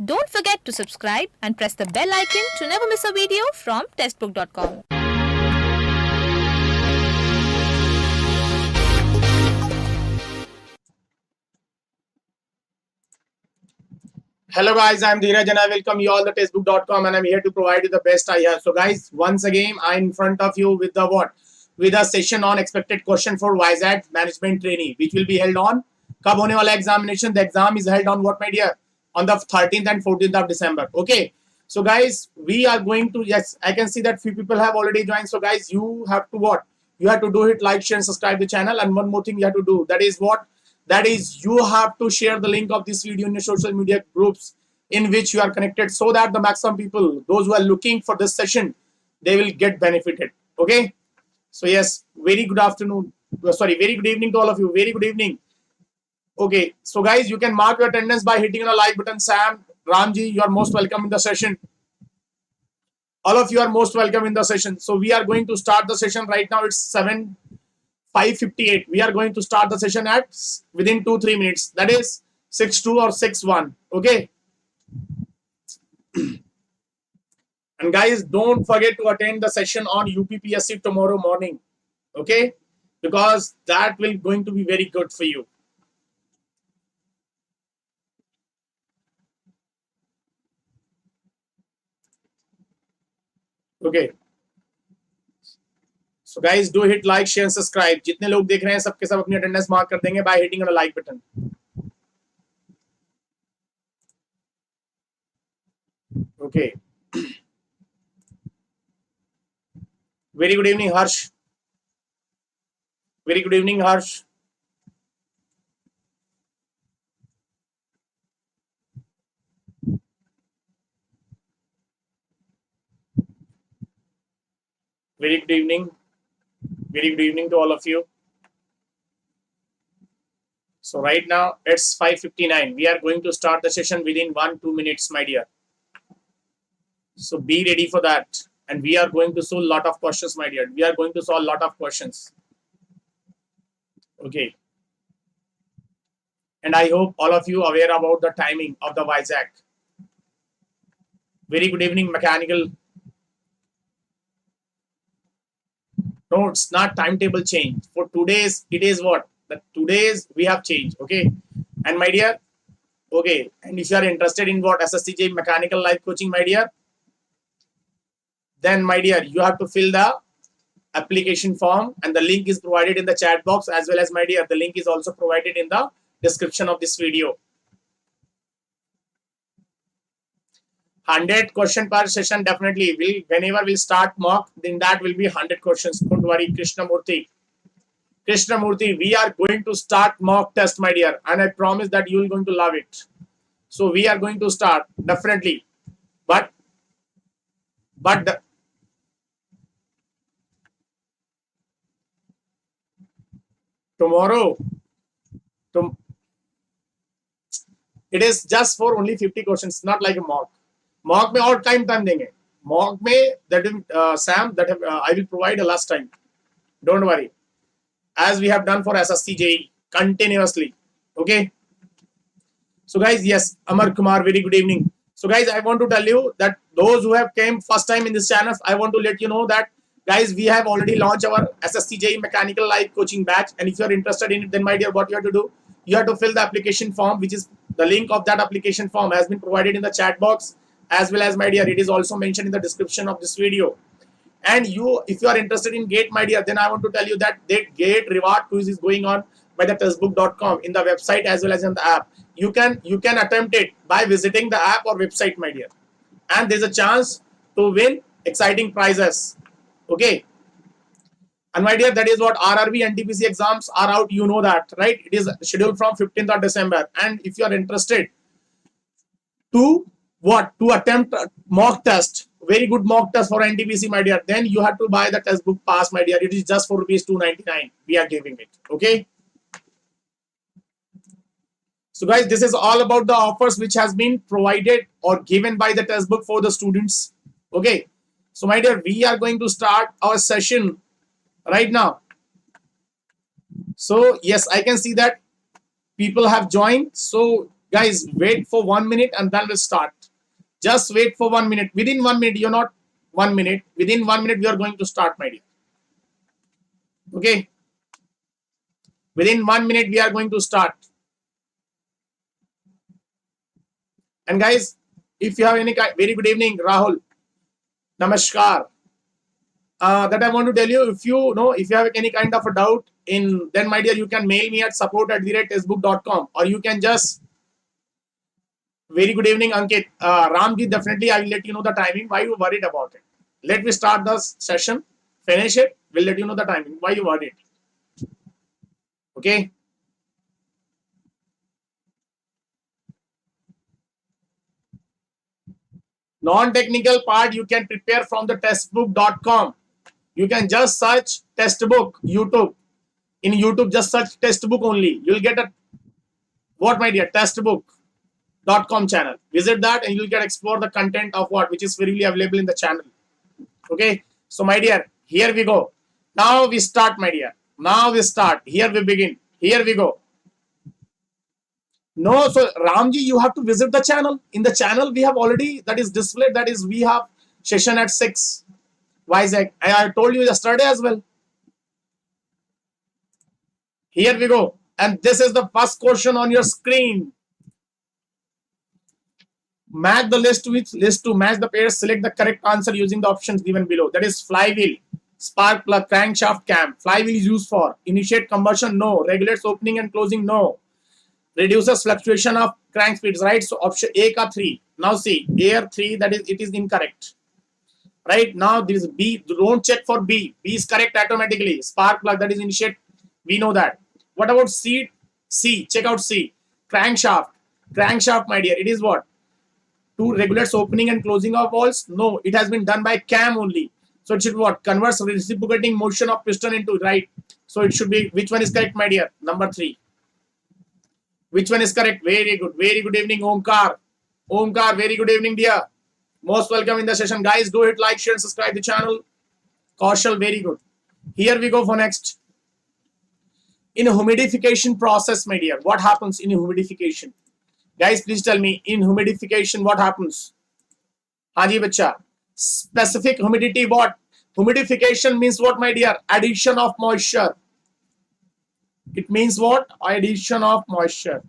Don't forget to subscribe and press the bell icon to never miss a video from testbook.com. Hello guys, I'm Dhiraj and I welcome you all to Testbook.com and I'm here to provide you the best I have. So guys, once again, I'm in front of you with the what? With a session on expected question for Vizag Management Trainee, which will be held on कब होने वाला examination? The exam is held on what, my dear? On the 13th and 14th of December. Okay. So guys, we are going to, yes, I can see that few people have already joined. So guys, you have to what? You have to do it, like, share, and subscribe the channel. And one more thing you have to do. That is what? That is you have to share the link of this video in your social media groups in which you are connected so that the maximum people, those who are looking for this session, they will get benefited. Okay. So yes, very good afternoon. Sorry, very good evening to all of you. Very good evening. Okay. So guys, you can mark your attendance by hitting the like button. Sam, Ramji, you are most welcome in the session. All of you are most welcome in the session. So we are going to start the session right now. It's 5:58. We are going to start the session at within 2-3 minutes. That is 6:2 or 6:1. Okay. And guys, don't forget to attend the session on UPPSC tomorrow morning. Okay, because that will going to be very good for you. Okay. So guys, do hit like, share, and subscribe. जितने लोग देख रहे हैं सबके सब अपनी attendance mark कर देंगे by hitting on the like button. Okay. Very good evening, Harsh. Very good evening, Harsh. Very good evening. Very good evening to all of you. So right now it's 5:59. We are going to start the session within 1-2 minutes, my dear. So be ready for that. And we are going to solve a lot of questions, my dear. We are going to solve a lot of questions. Okay. And I hope all of you are aware about the timing of the Vizag. Very good evening, mechanical. No, it's not timetable change. For today's, it is what? The today's we have changed. Okay. And my dear, okay. And if you are interested in what SSC JE Mechanical Life Coaching, my dear, then my dear, you have to fill the application form and the link is provided in the chat box, as well as my dear, the link is also provided in the description of this video. 100 question per session definitely will, whenever we'll start mock, then that will be 100 questions. Don't worry, Krishnamurthy, we are going to start mock test, my dear, and I promise that you are going to love it. So we are going to start definitely, but tomorrow, it is just for only 50 questions, not like a mock. Mock में और time देंगे. Mock में that Sam that I will provide a last time. Don't worry. As we have done for SSC JE continuously. Okay. So guys, yes, Amar Kumar, very good evening. So guys, I want to tell you that those who have came first time in this channel, I want to let you know that guys, we have already launched our SSC JE Mechanical Life Coaching batch. And if you are interested in it, then my dear, what you have to do, you have to fill the application form, which is the link of that application form has been provided in the chat box, as well as my dear, it is also mentioned in the description of this video. And you, if you are interested in GATE, my dear, then I want to tell you that the GATE reward quiz is going on by the testbook.com in the website as well as in the app. You can attempt it by visiting the app or website, my dear, and there's a chance to win exciting prizes. Okay. And my dear, that is what RRB and NTPC exams are out. You know that, right? It is scheduled from 15th of December. And if you are interested to what? To attempt a mock test, very good mock test for NTPC, my dear, then you have to buy the Testbook Pass, my dear. It is just for ₹299. We are giving it. Okay. So guys, this is all about the offers which has been provided or given by the Testbook for the students. Okay. So my dear, we are going to start our session right now. So yes, I can see that people have joined. So Guys, wait for 1 minute and then we'll start. Just wait for 1 minute. Within 1 minute, you're not 1 minute. Within 1 minute, we are going to start, my dear. Okay. Within 1 minute, we are going to start. And guys, if you have any kind, very good evening, Rahul. Namaskar. That I want to tell you, if you know, if you have any kind of a doubt in, then my dear, you can mail me at support@testbook.com, or you can just. Very good evening, Ankit. Ramji, definitely I will let you know the timing. Why you worried about it? Let me start the session, finish it. We'll let you know the timing. Why you worried? Okay. Non-technical part you can prepare from the testbook.com. You can just search Testbook YouTube. In YouTube, just search Testbook only. You'll get a what, my dear, Testbook.com channel. Visit that and you'll get explore the content of what which is freely available in the channel. Okay. So my dear, here we go. Now we start, my dear. Now we start. Here we begin. Here we go. No, so Ramji, you have to visit the channel. In the channel, we have already that is displayed. That is, we have session at 6. Vizag. I told you yesterday as well. Here we go. And this is the first question on your screen. Match the list with list to match the pairs. Select the correct answer using the options given below. That is flywheel, spark plug, crankshaft cam. Flywheel is used for initiate combustion. No. Regulates opening and closing. No. Reduces fluctuation of crank speeds. Right. So option A ka 3. Now see air 3. That is it is incorrect. Right now this is B. Don't check for B. B is correct automatically. Spark plug, that is initiate. We know that. What about C? C. Check out C. Crankshaft. Crankshaft, my dear. It is what? To regulates opening and closing of valves? No. It has been done by cam only. So it should be what? Converts reciprocating motion of piston into right. So it should be, which one is correct, my dear? Number 3. Which one is correct? Very good. Very good evening, Omkar. Omkar, very good evening, dear. Most welcome in the session. Guys, do hit like, share, and subscribe the channel. Kaushal, very good. Here we go for next. In a humidification process, my dear, what happens in humidification? Guys, please tell me, in humidification, what happens? Haji Bacha. Specific humidity, what? Humidification means what, my dear? Addition of moisture. It means what? Addition of moisture.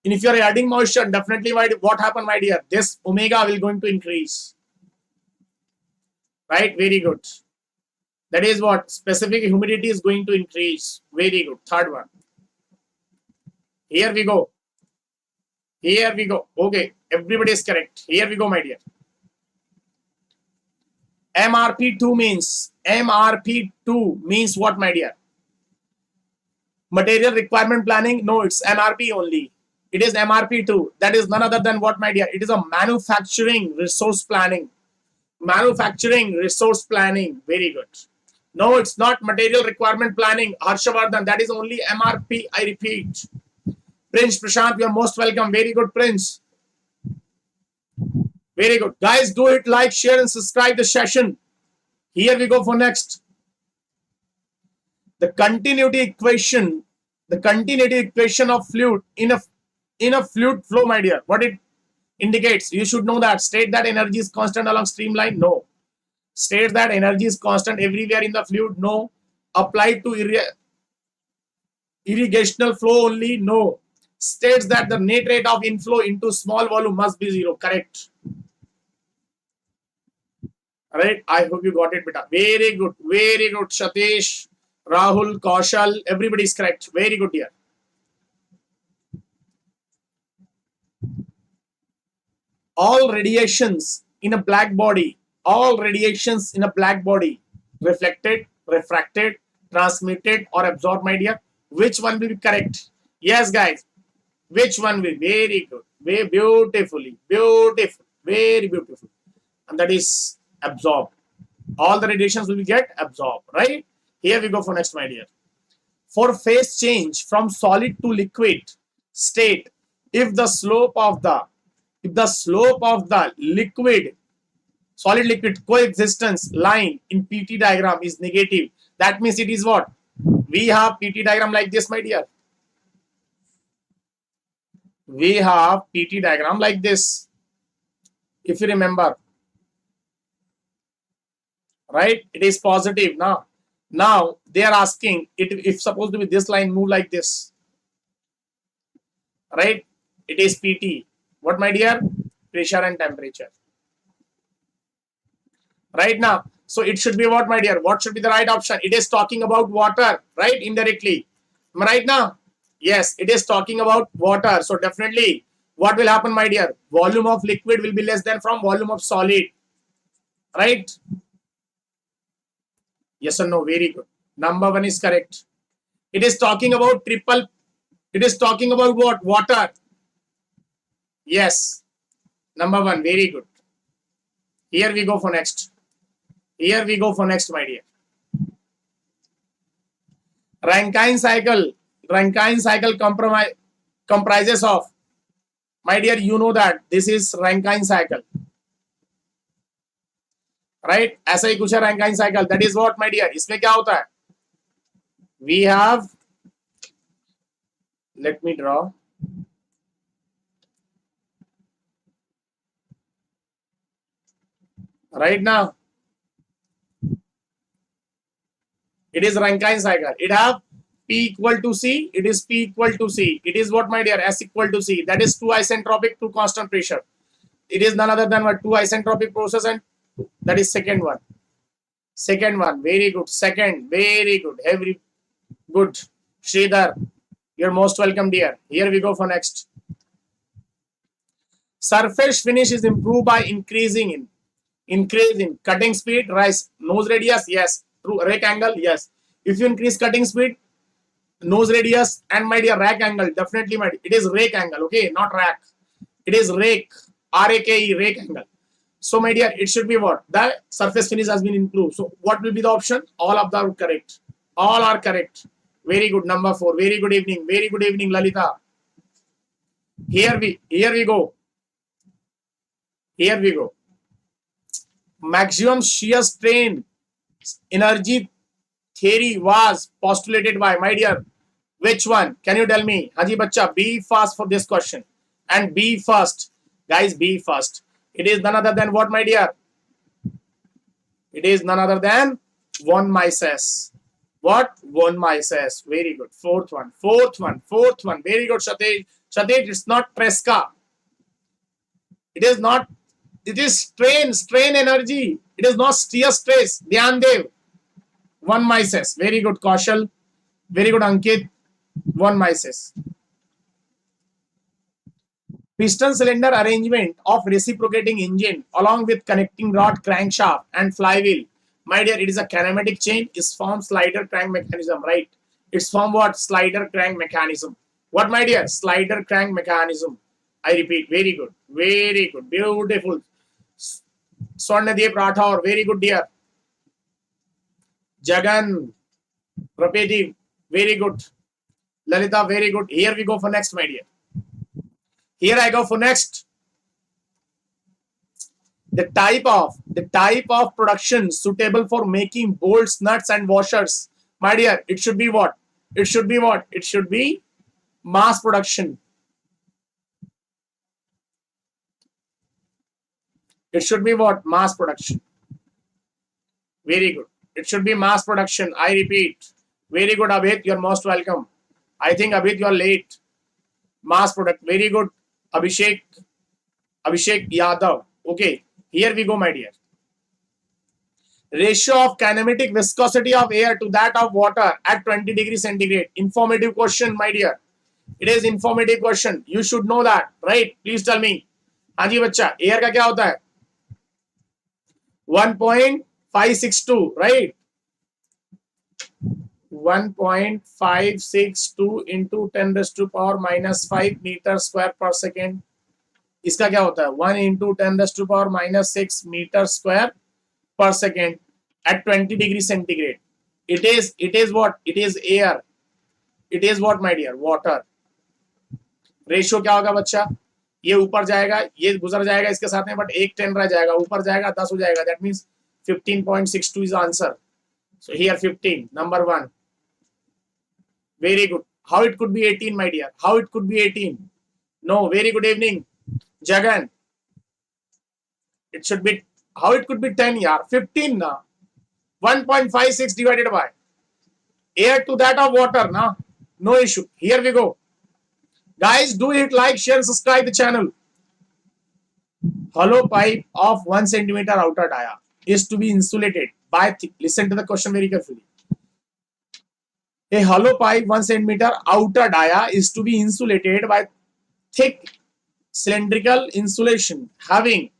And if you are adding moisture, definitely what happened, my dear? This omega will going to increase. Right? Very good. That is what? Specific humidity is going to increase. Very good. Third one. Here we go. Here we go. Okay. Everybody is correct. Here we go, my dear. MRP2 means what, my dear? Material requirement planning? No, it's MRP only. It is MRP2. That is none other than what, my dear? It is a manufacturing resource planning. Manufacturing resource planning. Very good. No, it's not material requirement planning. Harshavardhan, that is only MRP. I repeat. Prince Prashant, you are most welcome. Very good, Prince. Very good. Guys, do it, like, share, and subscribe the session. Here we go for next. The continuity equation of fluid in a fluid flow, my dear. What it indicates? You should know that. State that energy is constant along streamline? No. State that energy is constant everywhere in the fluid? No. Applied to irrigational flow only? No. States that the net rate of inflow into small volume must be 0. Correct. Alright, I hope you got it, beta. Very good. Very good, Satish, Rahul, Kaushal. Everybody is correct. Very good here. All radiations in a black body, reflected, refracted, transmitted, or absorbed, my dear. Which one will be correct? Yes, guys. Which one will be? Very good. Very beautifully. Beautiful. Very beautiful. And that is absorbed. All the radiations will get absorbed, right? Here we go for next, my dear. For phase change from solid to liquid state, if the slope of the solid liquid coexistence line in PT diagram is negative, that means it is what? We have PT diagram like this, my dear. we have PT diagram like this, if you remember, right? It is positive now. Now they are asking it, if supposed to be this line move like this, right? It is PT. What, my dear? Pressure and temperature. Right now, so it should be what, my dear? What should be the right option? It is talking about water, right? Indirectly. Am I right now? Yes, it is talking about water. So definitely, what will happen, my dear? Volume of liquid will be less than from volume of solid, right? Yes or no? Very good. Number one is correct. It is talking about triple. It is talking about what? Water. Yes. Number one. Very good. Here we go for next. Here we go for next, my dear. Rankine cycle. Rankine cycle comprises of, my dear, you know that this is Rankine cycle, right? ऐसा ही कुछ है Rankine cycle. That is what, my dear? इसमें क्या होता है? We have, let me draw. Right now, it is Rankine cycle. It have P equal to C. It is P equal to C. It is what, my dear? S equal to C. That is two isentropic, two constant pressure. It is none other than what? Two isentropic process, and that is second one. Second one. Very good. Second. Very good. Every good. Sridhar, you're most welcome, dear. Here we go for next. Surface finish is improved by increasing cutting speed, rise nose radius, yes. True. Rake angle, yes. If you increase cutting speed, nose radius, and, my dear, rack angle, definitely, my dear, it is rake angle, okay, not rack. It is rake, R-A-K-E, rake angle. So, my dear, it should be what? The surface finish has been improved. So, what will be the option? All of them are correct. All are correct. Very good. Number 4. Very good evening. Very good evening, Lalita. Here we go. Here we go. Maximum shear strain energy theory was postulated by, my dear, which one? Can you tell me? Haji Bacha, be fast for this question. And be first. Guys, be first. It is none other than what, my dear? It is none other than von Mises. What? Von Mises. Very good. Fourth one. Very good, Satish. Satish, it's not Tresca. It is not. It is strain energy. It is not shear stress. Dhyan Dev. Von Mises. Very good, Kaushal. Very good, Ankit. Von Mises. Piston cylinder arrangement of reciprocating engine along with connecting rod, crankshaft, and flywheel. My dear, it is a kinematic chain. It's from slider crank mechanism, right? It's from what? Slider crank mechanism. What, my dear? Slider crank mechanism. I repeat. Very good. Very good. Beautiful. Swarnadeep Rathore. Very good, dear. Jagan. Rapedi. Very good. Lalita. Very good. Here we go for next, my dear. Here I go for next. The type of production suitable for making bolts, nuts, and washers. My dear, it should be what? It should be what? It should be mass production. It should be what? Mass production. Very good. It should be mass production. I repeat. Very good, Abhit. You're most welcome. I think, Abhit, you're late. Mass product. Very good. Abhishek Yadav. Okay, here we go, my dear. Ratio of kinematic viscosity of air to that of water at 20 degrees centigrade. Informative question, my dear. It is informative question. You should know that, right? Please tell me. हाँ जी बच्चा, air का क्या होता है? 1.562, right? 1.562 into 10 raised to power minus 5 meter square per second. इसका क्या होता है? 1 into 10 raised to power minus 6 meter square per second at 20 degrees centigrade. It is what? It is air. It is what, my dear? Water. Ratio क्या होगा बच्चा? ये ऊपर जाएगा, ये गुजर जाएगा इसके साथ में, बट एक 10 रह जाएगा, ऊपर जाएगा 10 हो जाएगा. That means 15.62 is answer. So here 15, number 1. Very good. How it could be 18, my dear? How it could be 18? No, very good evening, Jagan. It should be, how it could be 10 yaar, 15 na. 1.56 divided by air to that of water na. No issue. Here we go. Guys, do hit like, share, subscribe the channel. Hollow pipe of 1 centimeter outer dia is to be insulated by, listen to the question very carefully. A hollow pipe 1 centimeter outer dia is to be insulated by thick cylindrical insulation having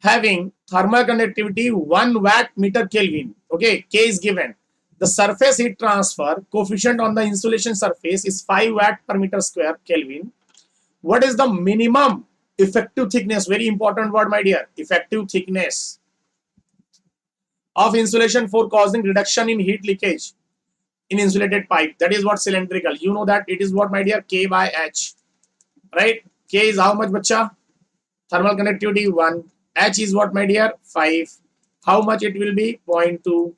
thermal conductivity 1 watt meter Kelvin. Okay, K is given. The surface heat transfer coefficient on the insulation surface is 5 watt per meter square Kelvin. What is the minimum effective thickness? Very important word, my dear. Effective thickness of insulation for causing reduction in heat leakage in insulated pipe. That is what cylindrical. You know that it is what, my dear? K by H. Right? K is how much, bacha? Thermal conductivity 1. H is what, my dear? 5. How much it will be? 0.2.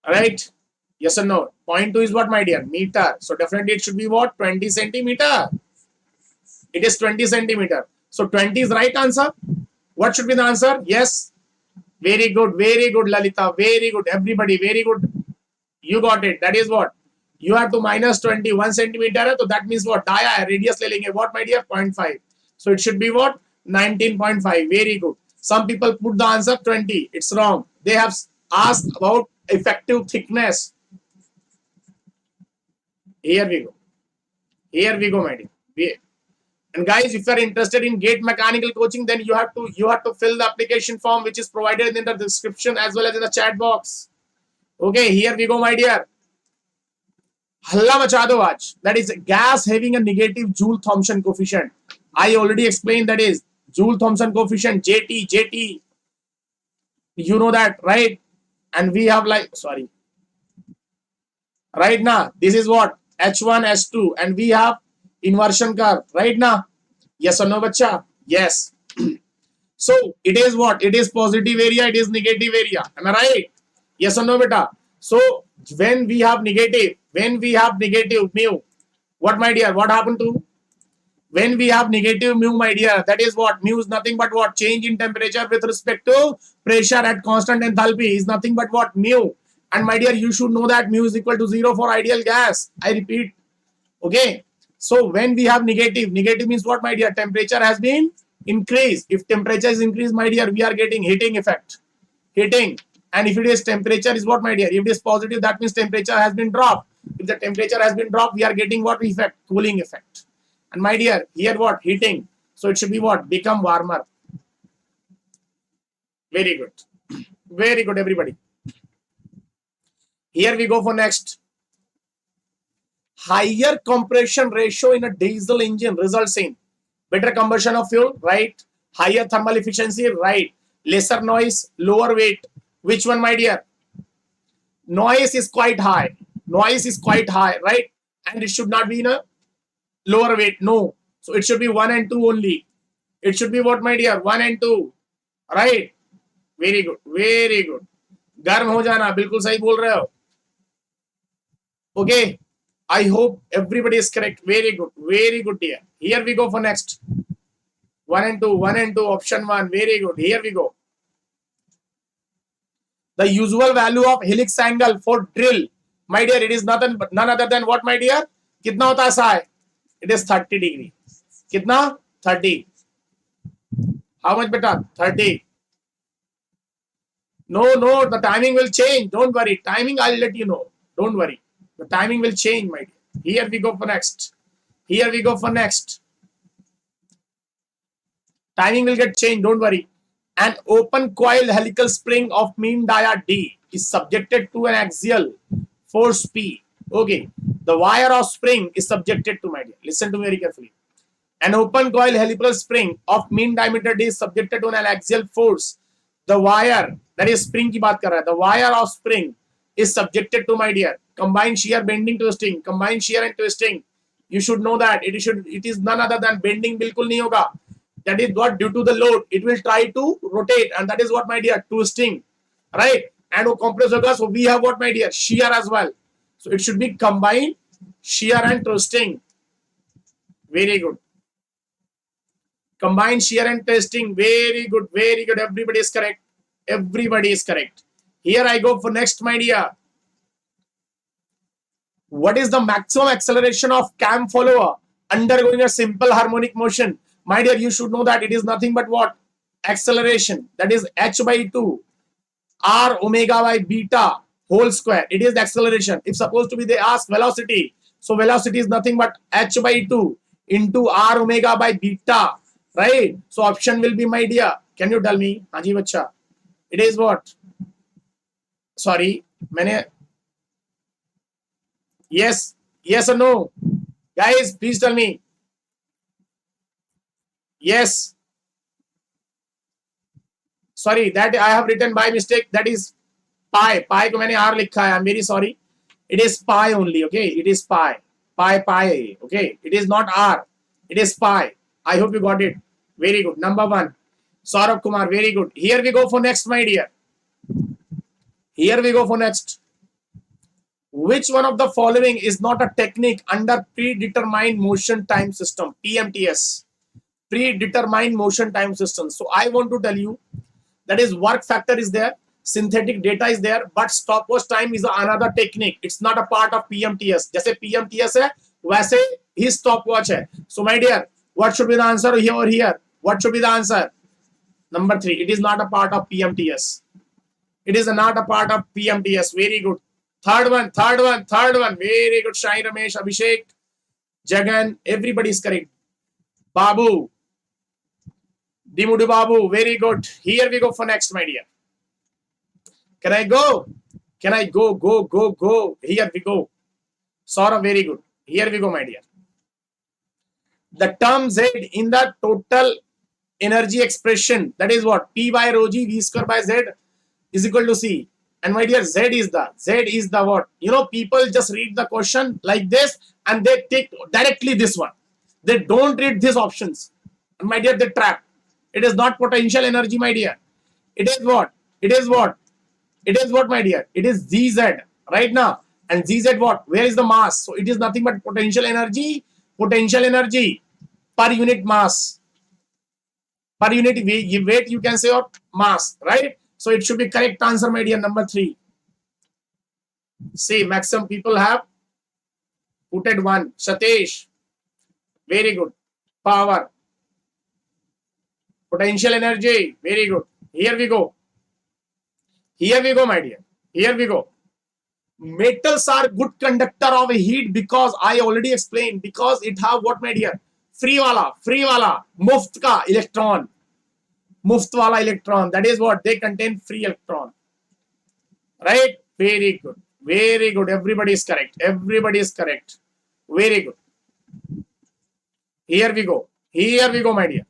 Right? Yes or no? 0.2 is what, my dear? Meter. So definitely it should be what? 20 centimeter. It is 20 centimeter. So 20 is right answer. What should be the answer? Yes. Very good, Lalita. Very good. Everybody, very good. You got it. That is what? You have to minus 20. 1 centimeter. So that means what? Dia, radius le lenge. What, my dear? 0.5. So it should be what? 19.5. Very good. Some people put the answer 20. It's wrong. They have asked about effective thickness. Here we go. Here we go, my dear. And guys, if you are interested in GATE mechanical coaching, then you have to fill the application form which is provided in the description as well as in the chat box. Okay, here we go, my dear. Halla macha do aaj. That is gas having a negative Joule-Thomson coefficient. I already explained that is Joule-Thomson coefficient, JT. You know that, right? And we have like, sorry. Right now, this is what? H1, H2. And we have inversion curve. Right now? Yes or no, bacha? Yes. So, it is what? It is positive area. It is negative area. Am I right? Yes or no, beta? So, when we have negative mu, what, my dear? What happened to? When we have negative mu, my dear, that is what? Mu is nothing but what? Change in temperature with respect to pressure at constant enthalpy is nothing but what? Mu. And my dear, you should know that mu is equal to 0 for ideal gas. I repeat. Okay. So when we have negative means what, my dear? Temperature has been increased. If temperature is increased, my dear, we are getting heating effect. Heating. And if it is temperature is what, my dear? If it is positive, that means temperature has been dropped. If the temperature has been dropped, we are getting what effect? Cooling effect. And my dear, here what? Heating. So it should be what? Become warmer. Very good. Very good, everybody. Here we go for next. Higher compression ratio in a diesel engine results in better combustion of fuel, right? Higher thermal efficiency, right? Lesser noise, lower weight. Which one, my dear? Noise is quite high. Noise is quite high, right? And it should not be in a lower weight. No. So it should be 1 and 2 only. It should be what, my dear? 1 and 2. Right? Very good. Very good. गर्म हो जाना, बिल्कुल सही बोल रहे हो. Okay. I hope everybody is correct. Very good. Very good, dear. Here we go for next. 1 and 2. 1 and 2. Option 1. Very good. Here we go. The usual value of helix angle for drill. My dear, it is none other than what, my dear? कितना होता है psi? It is 30 degree. कितना? 30. How much, beta? 30. No, the timing will change. Don't worry. Timing, I'll let you know. Don't worry. The timing will change, my dear. Here we go for next. Here we go for next. Timing will get changed. Don't worry. An open coil helical spring of mean dia D is subjected to an axial force P. Okay. The wire of spring is subjected to, my dear. Listen to me very carefully. An open coil helical spring of mean diameter D is subjected to an axial force. The wire, that is spring की बात कर रहा है. The wire of spring is subjected to, my dear, combined shear, bending, twisting. Combined shear and twisting. You should know that it is none other than bending. बिल्कुल नहीं होगा. That is what, due to the load, it will try to rotate, and that is what, my dear, twisting, right? And वो compress होगा. So we have what, my dear? Shear as well. So it should be combined shear and twisting. Very good. Combined shear and testing. Very good. Very good. Everybody is correct. Everybody is correct. Here I go for next, my dear. What is the maximum acceleration of cam follower undergoing a simple harmonic motion? My dear, you should know that it is nothing but what? Acceleration. That is h by 2 r omega by beta whole square. It is the acceleration. If supposed to be they ask velocity, so velocity is nothing but h by 2 into r omega by beta, right? So option will be, my dear. Can you tell me? Haji bacha. It is what? Sorry, मैंने yes, yes or no? Guys, please tell me. Yes. Sorry, that I have written by mistake. That is pi. Pi को मैंने r लिखा है. I'm very sorry. It is pi only. Okay, it is pi. Pi. Okay, it is not r. It is pi. I hope you got it. Very good. Number 1. Saurabh Kumar. Very good. Here we go for next, my dear. Here we go for next. Which one of the following is not a technique under predetermined motion time system? PMTS. Predetermined motion time system. So I want to tell you that is work factor is there, synthetic data is there, but stopwatch time is another technique. It's not a part of PMTS. जैसे PMTS है, वैसे ही stopwatch है. So my dear, what should be the answer here or here? What should be the answer? Number 3. It is not a part of PMTS. It is not a part of PMTS. Very good. Third one. Very good. Shai Ramesh, Abhishek, Jagan. Everybody is correct. Babu. Dimudu Babu. Very good. Here we go for next, my dear. Can I go? Go. Here we go. Saurabh, very good. Here we go, my dear. The term Z in the total energy expression, that is what? P by rho g, V square by Z is equal to C. And my dear, Z is the what? You know, people just read the question like this and they take directly this one. They don't read these options. And my dear, they trap. It is not potential energy, my dear. It is what? It is what, my dear? It is ZZ right now. And ZZ what? Where is the mass? So it is nothing but potential energy per unit mass. Per unit weight, you can say, or mass, right? So it should be correct answer, my dear, number 3. See, maximum people have put it 1. Satish, very good. Power, potential energy, very good. Here we go, my dear. Here we go. Metals are good conductor of heat because I already explained, because it have what, my dear? Free wala, muft ka electron. Muft wala electron. That is what? They contain free electron. Right? Very good. Everybody is correct. Very good. Here we go, my dear.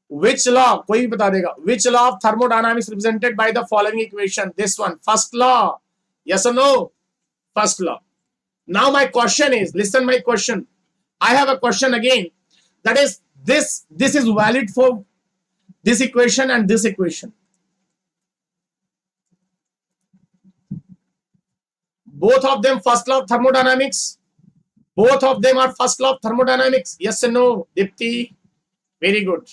Which law? कोई भी बता देगा. Which law of thermodynamics represented by the following equation? This one. First law. Yes or no? First law. Now my question is, listen my question. I have a question again. That is, this is valid for this equation and this equation. Both of them first law of thermodynamics. Both of them are first law of thermodynamics. Yes or no? Dipti. Very good.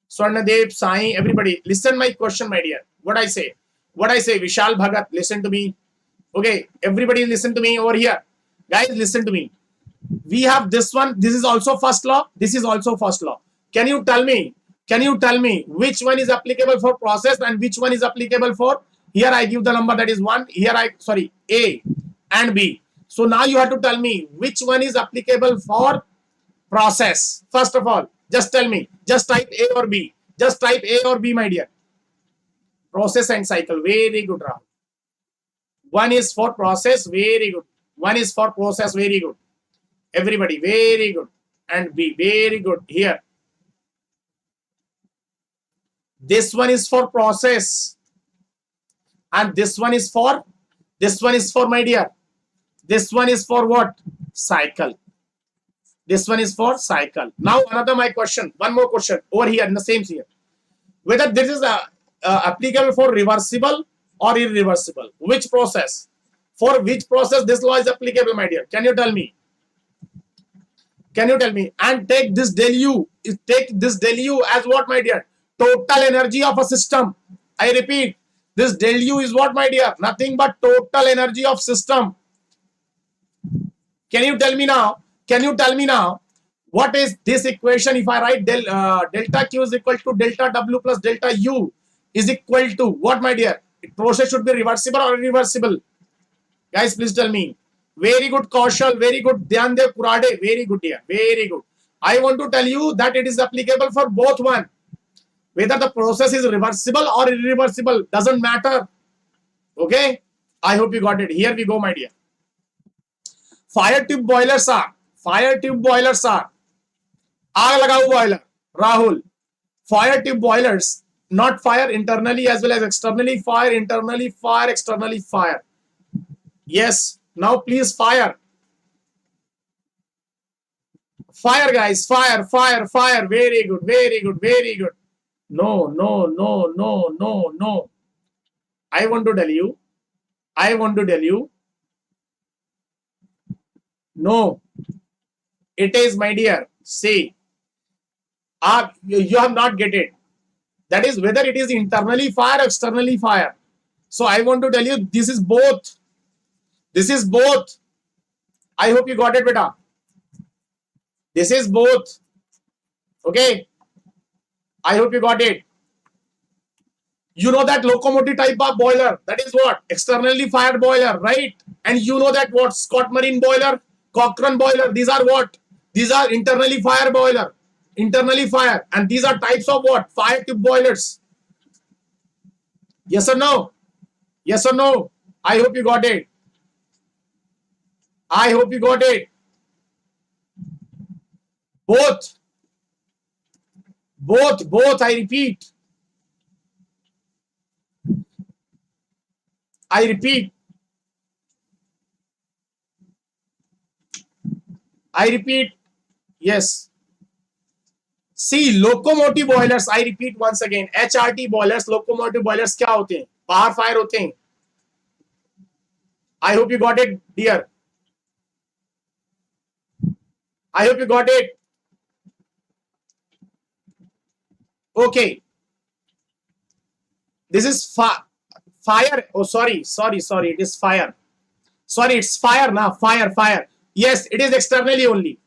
Swarnadev, Sai, everybody. Listen my question, my dear. What I say? Vishal Bhagat, listen to me. Okay, everybody listen to me over here. Guys, listen to me. We have this one. This is also first law. This is also first law. Can you tell me which one is applicable for process and which one is applicable for? Here I give the number, that is 1. Here A and B. So now you have to tell me which one is applicable for process. First of all, just tell me. Just type A or B. My dear. Process and cycle. Very good, Rahul. One is for process. Very good. One is for process. Very good. Everybody. Very good. And B. Very good. Here. This one is for process. And this one is for my dear. This one is for what? Cycle. This one is for cycle. Now another my question. One more question over here in the same here. Whether this is applicable for reversible or irreversible. Which process? For which process this law is applicable, my dear? Can you tell me? Can you tell me? And take this del U. Take this del U as what, my dear? Total energy of a system. I repeat, this del U is what, my dear? Nothing but total energy of system. Can you tell me now? Can you tell me now? What is this equation? If I write delta Q is equal to delta W plus delta U is equal to what, my dear? Process should be reversible or irreversible? Guys, please tell me. Very good, Kaushal. Very good. Dhyan Dev Kurade. Very good, dear. Very good. I want to tell you that it is applicable for both one. Whether the process is reversible or irreversible doesn't matter. Okay? I hope you got it. Here we go, my dear. Fire tube boilers are. आग लगाओ boiler. Rahul. Fire tube boilers. Not fire internally as well as externally. Fire internally, fire externally, fire. Yes. Now please fire. Fire, guys. Fire. Very good. No. I want to tell you. No. It is, my dear. See. You have not get it. That is whether it is internally fire or externally fire. So I want to tell you this is both. I hope you got it, beta. This is both. Okay. I hope you got it. You know that locomotive type of boiler. That is what? Externally fired boiler, right? And you know that what? Scott Marine boiler, Cochrane boiler. These are what? These are internally fire boiler. Internally fire. And these are types of what? Fire tube boilers. Yes or no? Yes or no? I hope you got it. Both, I repeat. Yes. See, locomotive boilers, I repeat once again. HRT boilers, locomotive boilers क्या होते हैं? Power fire होते हैं. I hope you got it, dear. I hope you got it. Okay. This is fire. Oh, sorry. It is fire. Sorry, it's fire now. Fire. Yes, it is externally only.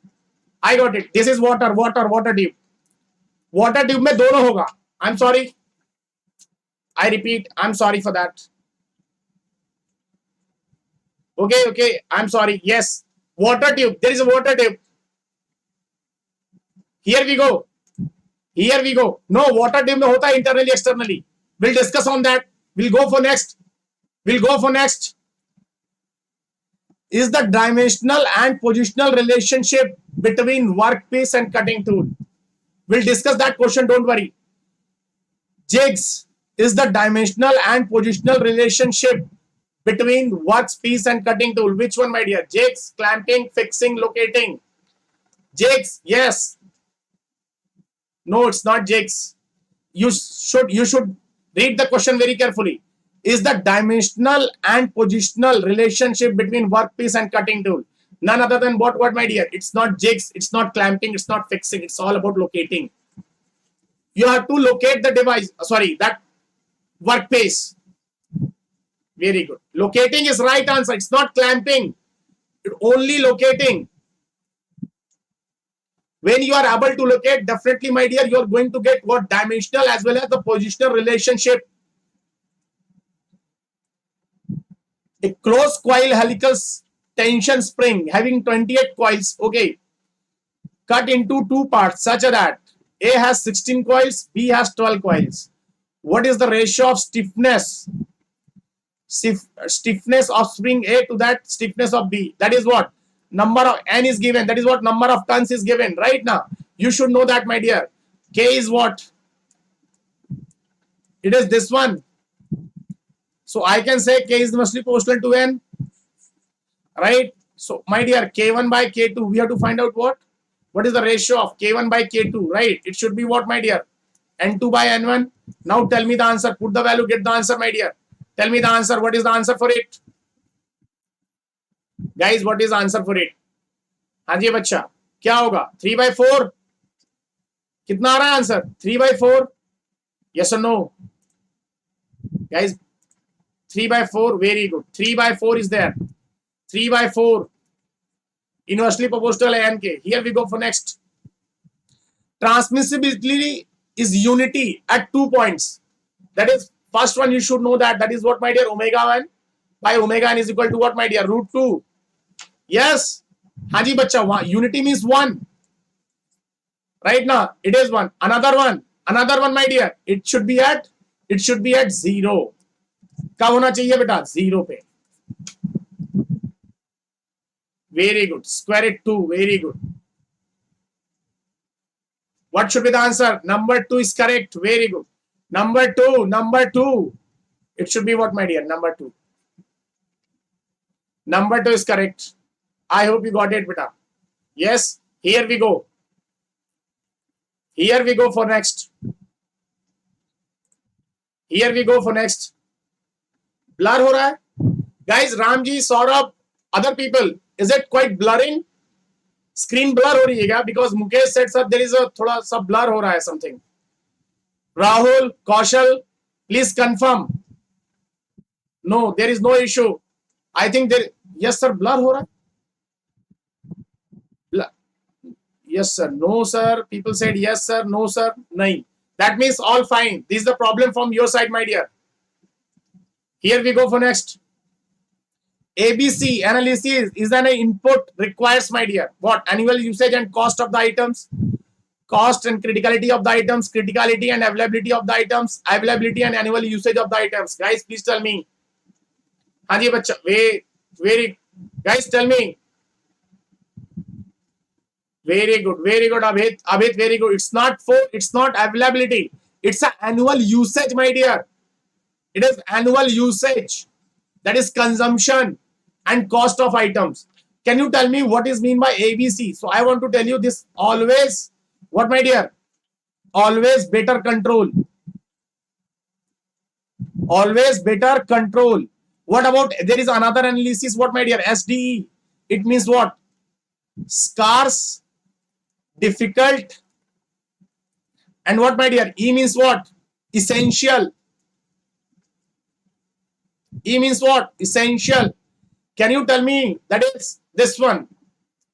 I got it. This is water tube. Water tube में दोनों होगा. I'm sorry. I repeat, I'm sorry for that. Okay. I'm sorry. Yes. Water tube. There is a water tube. Here we go. No, water tube में होता है internally, externally. We'll discuss on that. We'll go for next. Is the dimensional and positional relationship between workpiece and cutting tool? We'll discuss that question. Don't worry. Jigs. Is the dimensional and positional relationship between workpiece and cutting tool? Which one, my dear? Jigs, clamping, fixing, locating. Jigs. Yes. No, it's not jigs. You should read the question very carefully. Is the dimensional and positional relationship between workpiece and cutting tool? None other than what, my dear? It's not jigs, it's not clamping, it's not fixing. It's all about locating. You have to locate the device. That workpiece. Very good. Locating is right answer. It's not clamping. It's only locating. When you are able to locate, definitely, my dear, you are going to get what? Dimensional as well as the positional relationship. A closed coil helical tension spring having 28 coils, okay, cut into two parts such that A has 16 coils, B has 12 coils. What is the ratio of stiffness of spring A to that stiffness of B? That is what? Number of N is given. That is what number of tons is given right now. You should know that, my dear. K is what? It is this one. So I can say K is mostly proportional to N. Right? So my dear, K1 by K2, we have to find out what? What is the ratio of K1 by K2? Right? It should be what, my dear? N2 by N1. Now tell me the answer. Put the value, get the answer, my dear. Tell me the answer. What is the answer for it? Guys, what is the answer for it? हाँ जी बच्चा. क्या होगा 3/4 कितना आ रहा है answer 3/4 yes or no guys 3/4 very good 3/4 is there 3/4 inversely proportional and k here we go for next transmissibility is unity at 2 points that is first one you should know that is what my dear omega 1 by omega n is equal to what my dear √2 yes haji bacha unity means 1 right now it is 1 another one my dear it should be at 0 कब होना चाहिए बेटा 0 पे very good square it 2 very good what should be the answer number 2 is correct very good number 2 it should be what my dear number 2 is correct I hope you got it beta yes here we go for next blur हो रहा है guys Ramji Saurabh other people is it quite blurring screen blur हो रही है क्या because Mukesh said sir there is a थोड़ा सा blur हो रहा है something Rahul Kaushal please confirm no there is no issue I think there yes sir blur हो रहा है yes sir no sir people said yes sir no sir nahi that means all fine this is the problem from your side my dear here we go for next ABC analysis is an input requires my dear what annual usage and cost of the items cost and criticality of the items criticality and availability of the items availability and annual usage of the items guys please tell me हाँ जी बच्चा very guys tell me very good Abhit very good it's not availability it's an annual usage my dear it is annual usage that is consumption and cost of items can you tell me what is mean by ABC so I want to tell you this always what my dear always better control what about there is another analysis what my dear SDE it means what scarce difficult and what my dear E means what essential E means what essential can you tell me that is this one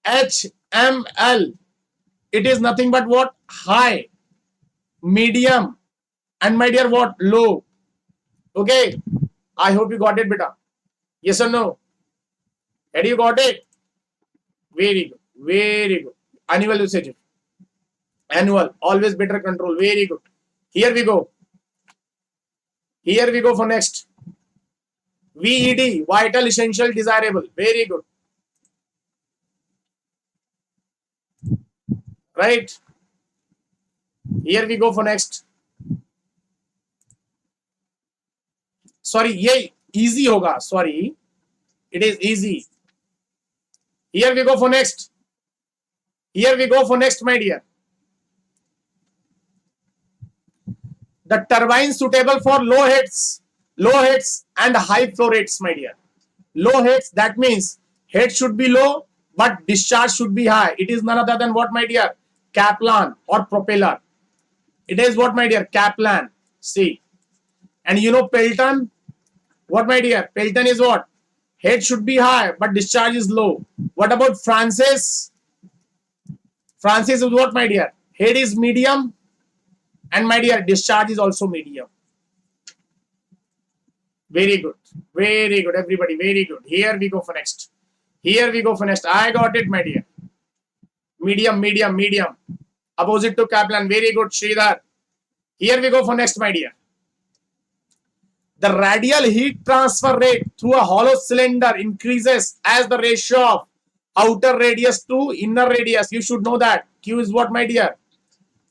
HML it is nothing but what high medium and my dear what low okay I hope you got it beta yes or no had you got it very good annual usage annual always better control very good here we go for next VED vital essential desirable very good right here we go for next sorry ये easy होगा sorry it is easy here we go for next my dear the turbine suitable for low heads and high flow rates my dear low heads that means head should be low but discharge should be high it is none other than what my dear Kaplan or propeller it is what my dear Kaplan see and you know Pelton what my dear Pelton is what head should be high but discharge is low what about Francis is what my dear head is medium and my dear discharge is also medium very good everybody very good here we go for next I got it my dear medium opposite to Kaplan very good Sridhar here we go for next my dear the radial heat transfer rate through a hollow cylinder increases as the ratio of outer radius to inner radius you should know that Q is what my dear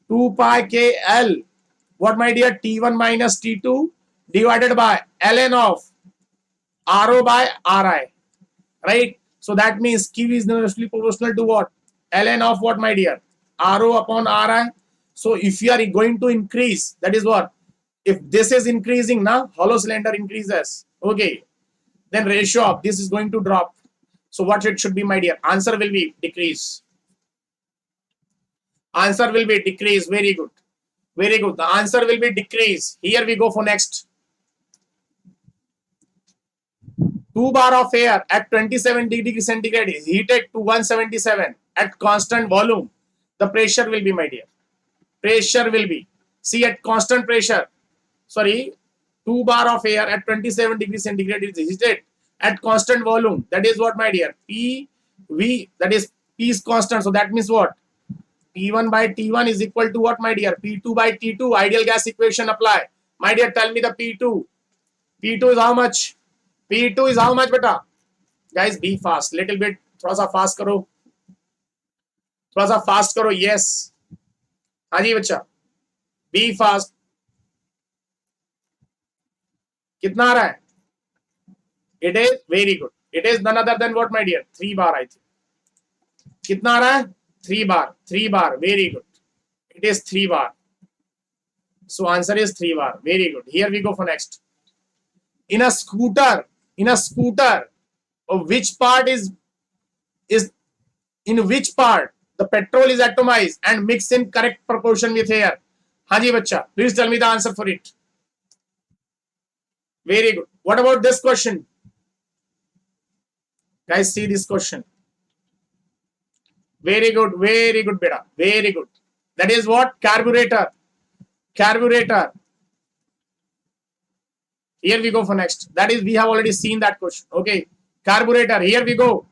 2 pi KL what my dear T1 minus T2 divided by ln of RO by RI right so that means Q is inversely proportional to what ln of what my dear RO upon RI so if you are going to increase that is what if this is increasing now hollow cylinder increases okay then ratio of this is going to drop so what it should be my dear answer will be decrease Answer will be decrease. Very good. Very good. The answer will be decrease. Here we go for next. 2 bar of air at 27 degrees centigrade is heated to 177 at constant volume. The pressure will be, my dear. Pressure will be. See, at constant pressure. Sorry, 2 bar of air at 27 degrees centigrade is heated at constant volume. That is what, my dear? PV, that is P is constant. So that means what? P1 by T1 is equal to what, my dear? P2 by T2. Ideal gas equation apply. My dear, tell me the P2. P2 is how much? P2 is how much, beta? Guys, be fast. Little bit. थोड़ा सा fast करो. थोड़ा सा fast करो. Yes. हाँ जी बच्चा. Be fast. कितना आ रहा है? It is very good. It is none other than what, my dear? 3 bar, I think. कितना आ रहा है? 3 bar. 3 bar. Very good. It is 3 bar. So answer is 3 bar. Very good. Here we go for next. In a scooter, which part is in which part the petrol is atomized and mixed in correct proportion with air? हाँ जी बच्चा. Please tell me the answer for it. Very good. What about this question? Guys, see this question. Very good, beta. Very good. That is what? Carburetor. Carburetor. Here we go for next. That is, we have already seen that question. Okay. Carburetor. Here we go.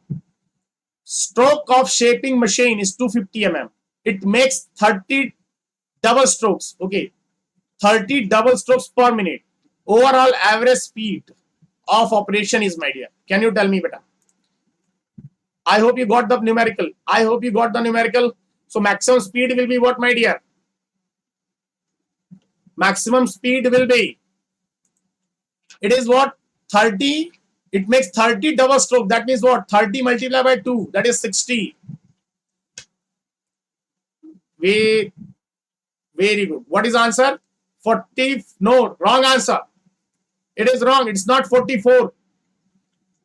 Stroke of shaping machine is 250 mm. It makes 30 double strokes. Okay. 30 double strokes per minute. Overall average speed of operation is, my dear. Can you tell me, beta? I hope you got the numerical. So maximum speed will be what, my dear? Maximum speed will be. It is what? 30. It makes 30 double stroke. That means what? 30 multiplied by 2. That is 60. Very good. What is answer? 40. No, wrong answer. It is wrong. It's not 44.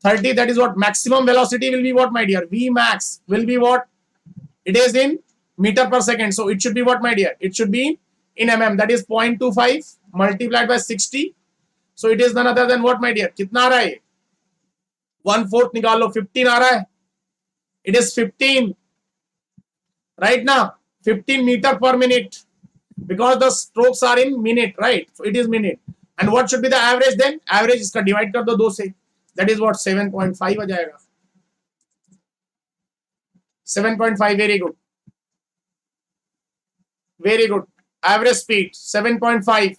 30, that is what? Maximum velocity will be what, my dear? V max will be what? It is in meter per second. So it should be what, my dear? It should be in mm. That is 0.25 multiplied by 60. So it is none other than what, my dear? कितना आ रहा है? 1/4 निकाल लो. 15 आ रहा है. It is 15. Right now, 15 meter per minute. Because the strokes are in minute, right? So it is minute. And what should be the average then? Average इसका divide कर दो 2 से. That is what? 7.5 आ जाएगा. 7.5. Very good. Very good. Average speed 7.5.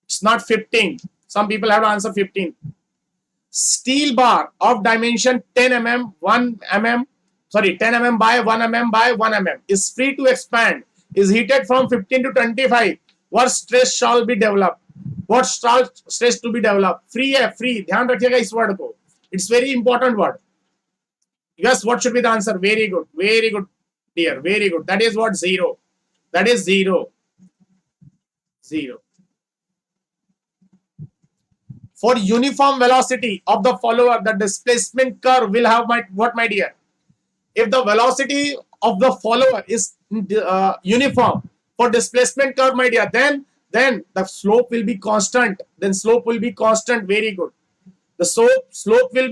It's not 15. Some people have to answer 15. Steel bar of dimension 10 mm, 1 mm, 10 mm by 1 mm by 1 mm is free to expand, is heated from 15 to 25. What stress shall be developed? What stress to be developed? Free है, free. ध्यान रखिएगा इस word को. It's very important word. Yes, what should be the answer? Very good, dear. Very good. That is what? 0. That is 0. 0. For uniform velocity of the follower, the displacement curve will have what, my dear? If the velocity of the follower is uniform for displacement curve, my dear, then the slope will be constant. Very good. The slope will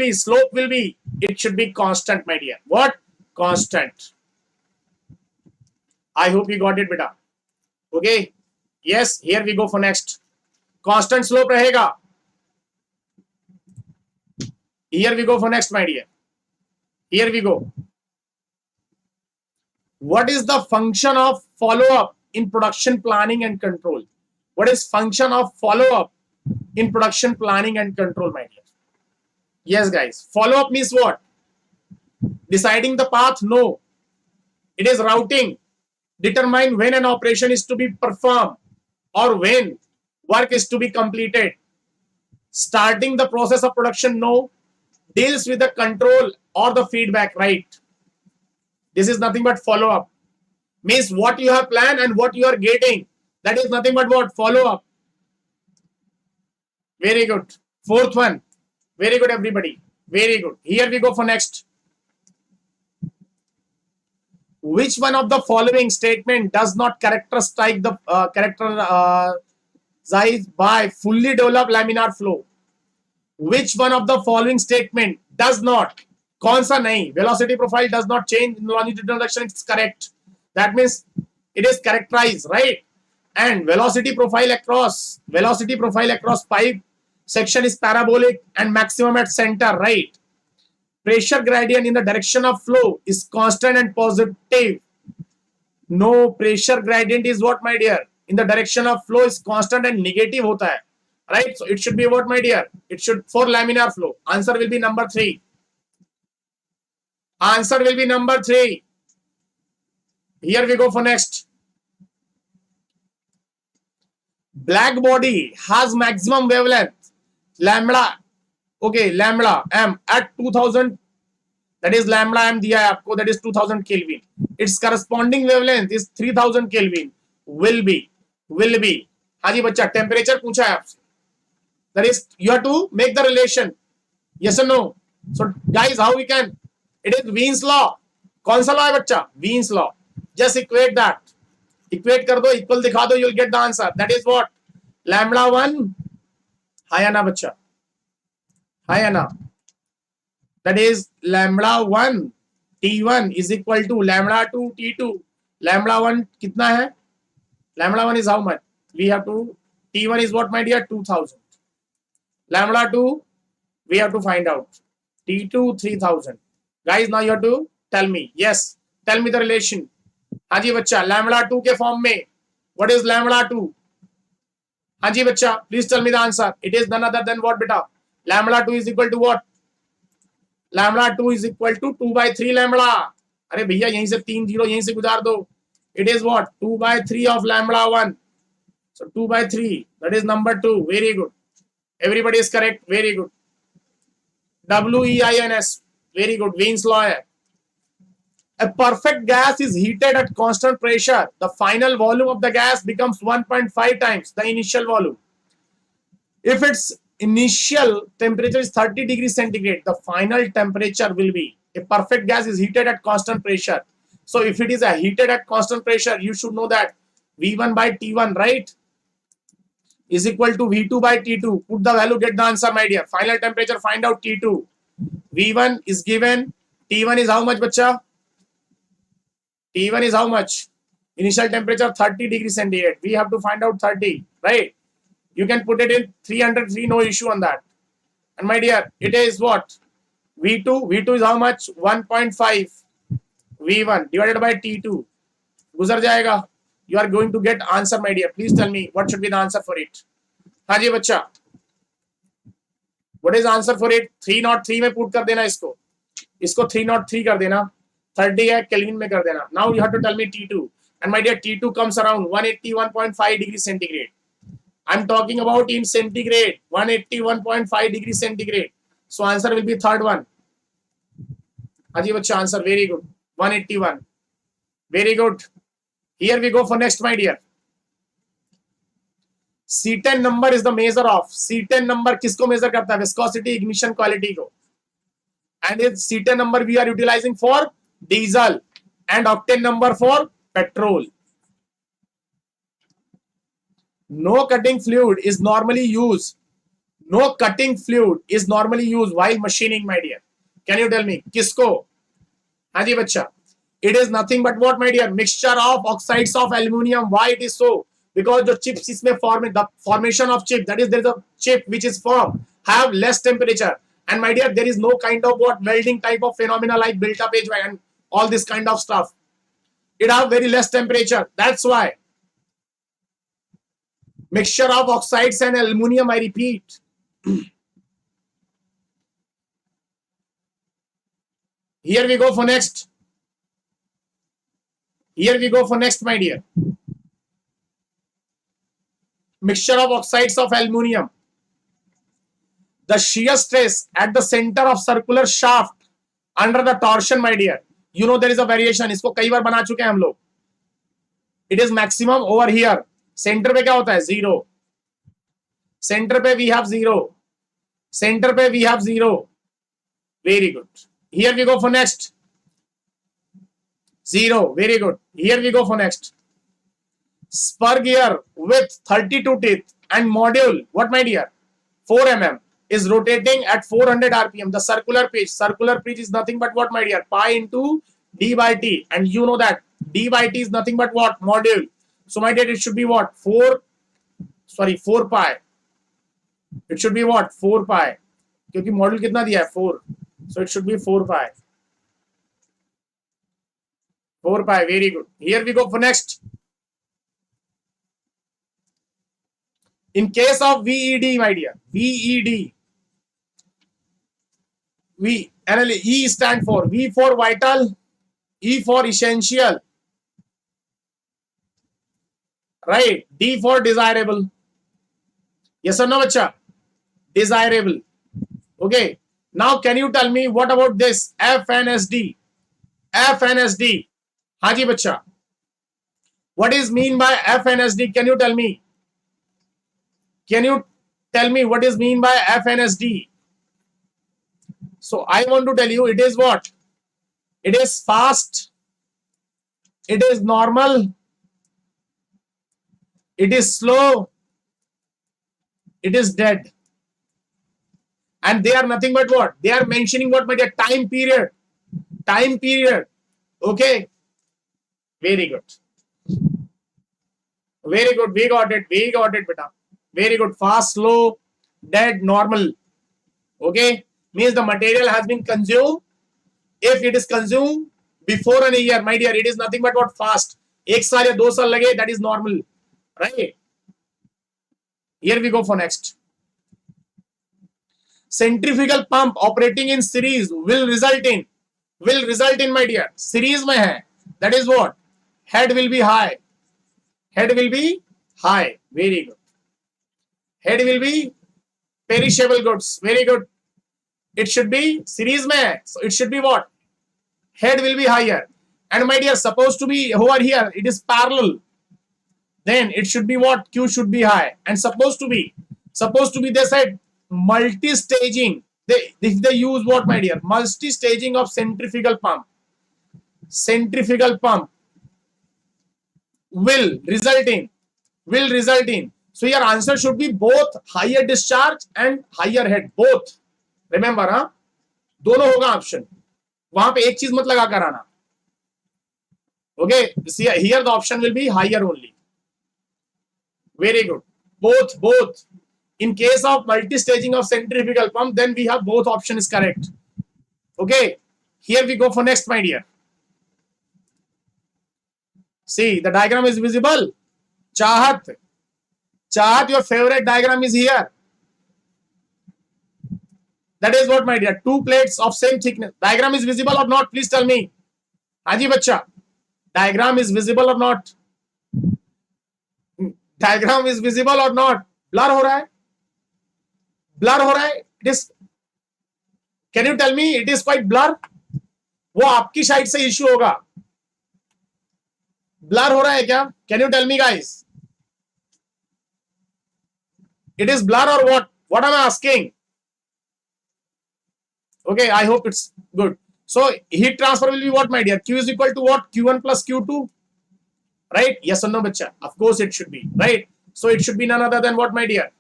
be, it should be constant, my dear. What? Constant. I hope you got it, beta. Okay. Yes, here we go for next. Constant slope रहेगा. Here we go for next, my dear. Here we go. What is the function of follow-up in production planning and control? What is function of follow-up in production planning and control, my dear? Yes, guys. Follow-up means what? Deciding the path? No. It is routing. Determine when an operation is to be performed or when work is to be completed. Starting the process of production? No. Deals with the control or the feedback, right? This is nothing but follow-up. Means what you have planned and what you are getting. That is nothing but what? Follow-up. Very good. Fourth one. Very good, everybody. Very good. Here we go for next. Which one of the following statement does not characterize the characterized by fully developed laminar flow? Which one of the following statement does not? कौन सा नहीं? Velocity profile does not change in longitudinal direction. It's correct. That means it is characterized, right? And velocity profile across pipe section is parabolic and maximum at center, right? Pressure gradient in the direction of flow is constant and positive. No, pressure gradient is what, my dear? In the direction of flow is constant and negative hota hai. Right? So it should be what, my dear? It should for laminar flow. Answer will be number 3. Answer will be number 3. Here we go for next. Black body has maximum wavelength lambda. Okay, lambda m at 2000. That is lambda m दिया है आपको. That is 2000 Kelvin. Its corresponding wavelength is 3000 Kelvin. Will be. हाँ जी बच्चा, temperature पूछा है आपसे. That is, you have to make the relation. Yes or no? So guys, how we can? It is Wien's law. कौन सा law है बच्चा? Wien's law. Just equate that. Equate कर दो, equal दिखा दो, you'll get the answer. That is what? Lambda 1. हाँ या ना बच्चा? हाँ या ना? That is lambda 1 T1 is equal to lambda 2 T2. Lambda 1 कितना है? Lambda 1 is how much? We have to, T1 is what, my dear? 2000. Lambda 2, we have to find out. T2, 3000. Guys, now you have to tell me. Yes, tell me the relation. हाँ जी बच्चा, lambda 2 के form में. What is lambda 2? हाँ जी बच्चा, please tell me the answer. It is none other than what, beta? Lambda 2 is equal to what? Lambda 2 is equal to 2 by 3 lambda. अरे भैया यहीं से 3 0 यहीं से गुजार दो. It is what? 2 by 3 of lambda 1. So 2 by 3. That is number 2. Very good. Everybody is correct. Very good. WEINS. Very good. Wien's law है. A perfect gas is heated at constant pressure. The final volume of the gas becomes 1.5 times the initial volume. If its initial temperature is 30 degrees centigrade, the final temperature will be, a perfect gas is heated at constant pressure. So if it is a heated at constant pressure, you should know that V1 by T1, right, is equal to V2 by T2. Put the value, get the answer, my dear. Final temperature, find out T2. V1 is given. T1 is how much, bacha? T1 is how much? Initial temperature 30 degrees centigrade. We have to find out 30, right? You can put it in 303, no issue on that. And my dear, it is what? V2. V2 is how much? 1.5. V1 divided by T2. गुजर जाएगा. You are going to get answer, my dear. Please tell me what should be the answer for it. हाँ जी बच्चा. What is the answer for it? 303 में put कर देना इसको. इसको 303 कर देना. 30 है Kelvin में कर देना. Now you have to tell me T2. And my dear, T2 comes around 181.5 degrees centigrade. I'm talking about in centigrade. 181.5 degrees centigrade. So answer will be third one. हाँ जी बच्चा, answer very good. 181. Very good. Here we go for next, my dear. C10 number is the measure of. C10 number किसको measure करता है? Viscosity, ignition, quality को. And its C10 number we are utilizing for diesel and octane number for petrol. No cutting fluid is normally used. No cutting fluid is normally used while machining, my dear. Can you tell me? किसको? हाँ जी बच्चा. It is nothing but what, my dear? Mixture of oxides of aluminium. Why it is so? Because the chips इसमें the formation of chip, that is, there is a chip which is formed, have less temperature. And my dear, there is no kind of what welding type of phenomena like built up edge and all this kind of stuff. It have very less temperature. That's why. Mixture of oxides and aluminium, I repeat. Here we go for next. Here we go for next, my dear. Mixture of oxides of aluminium. The shear stress at the center of circular shaft under the torsion, my dear. You know there is a variation. इसको कई बार बना चुके हैं हम लोग. It is maximum over here. Center पे क्या होता है? 0. Center पे we have 0. Center पे we have 0. Very good. Here we go for next. 0. Very good. Here we go for next. Spur gear with 32 teeth and module, what my dear? 4 mm is rotating at 400 rpm. The circular pitch is nothing but what my dear? Pi into d by t, and you know that d by t is nothing but what? Module. So my dear, it should be what? 4 pi. It should be what? 4 pi. क्योंकि module कितना दिया है? 4. So it should be 4 pi. 4 pi. Very good. Here we go for next. In case of VED, my dear, VED, E stand for V for vital, E for essential, right? D for desirable. Yes or no, bacha? Desirable. Okay. Now, can you tell me what about this FNSD? FNSD. Haji bacha. What is mean by FNSD? Can you tell me? Can you tell me what is mean by FNSD? So I want to tell you, it is what? It is fast. It is normal. It is slow. It is dead. And they are nothing but what? They are mentioning what? My dear, time period. Time period. Okay. Very good. Very good. We got it. We got it, beta. Very good. Fast, slow, dead, normal. Okay. Means the material has been consumed. If it is consumed before a year, my dear, it is nothing but what? Fast. 1 साल या 2 साल लगे, that is normal. Right. Here we go for next. Centrifugal pump operating in series will result in, my dear, series में है. That is what? Head will be high. Head will be high. Very good. Head will be perishable goods. Very good. It should be series में है. So it should be what? Head will be higher. And my dear, supposed to be over here, it is parallel. Then it should be what? Q should be high. And supposed to be, they said multi-staging. If they use what, my dear? Multi-staging of centrifugal pump. Centrifugal pump will result in. So your answer should be both higher discharge and higher head. Both. Remember, हाँ? दोनों होगा option. वहां पे एक चीज मत लगा कर आना. Okay. See, here the option will be higher only. Very good. Both. In case of multi-staging of centrifugal pump, then we have both options correct. Okay. Here we go for next, my dear. See, the diagram is visible. Chahat, your favorite diagram is here. That is what, my dear? 2 plates of same thickness. Diagram is visible or not? Please tell me. Haji bacha. Diagram is visible or not? Diagram is visible or not? Blur हो रहा है? Blur हो रहा है? It is. Can you tell me it is quite blur? वो आपकी side से issue होगा. Blur हो रहा है क्या? Can you tell me, guys? It is blur or what? What am I asking? Okay, I hope it's good. So heat transfer will be what, my dear? Q is equal to what? Q1 plus Q2. Right? Yes or no, bachcha? Of course it should be. Right? So it should be none other than what, my dear?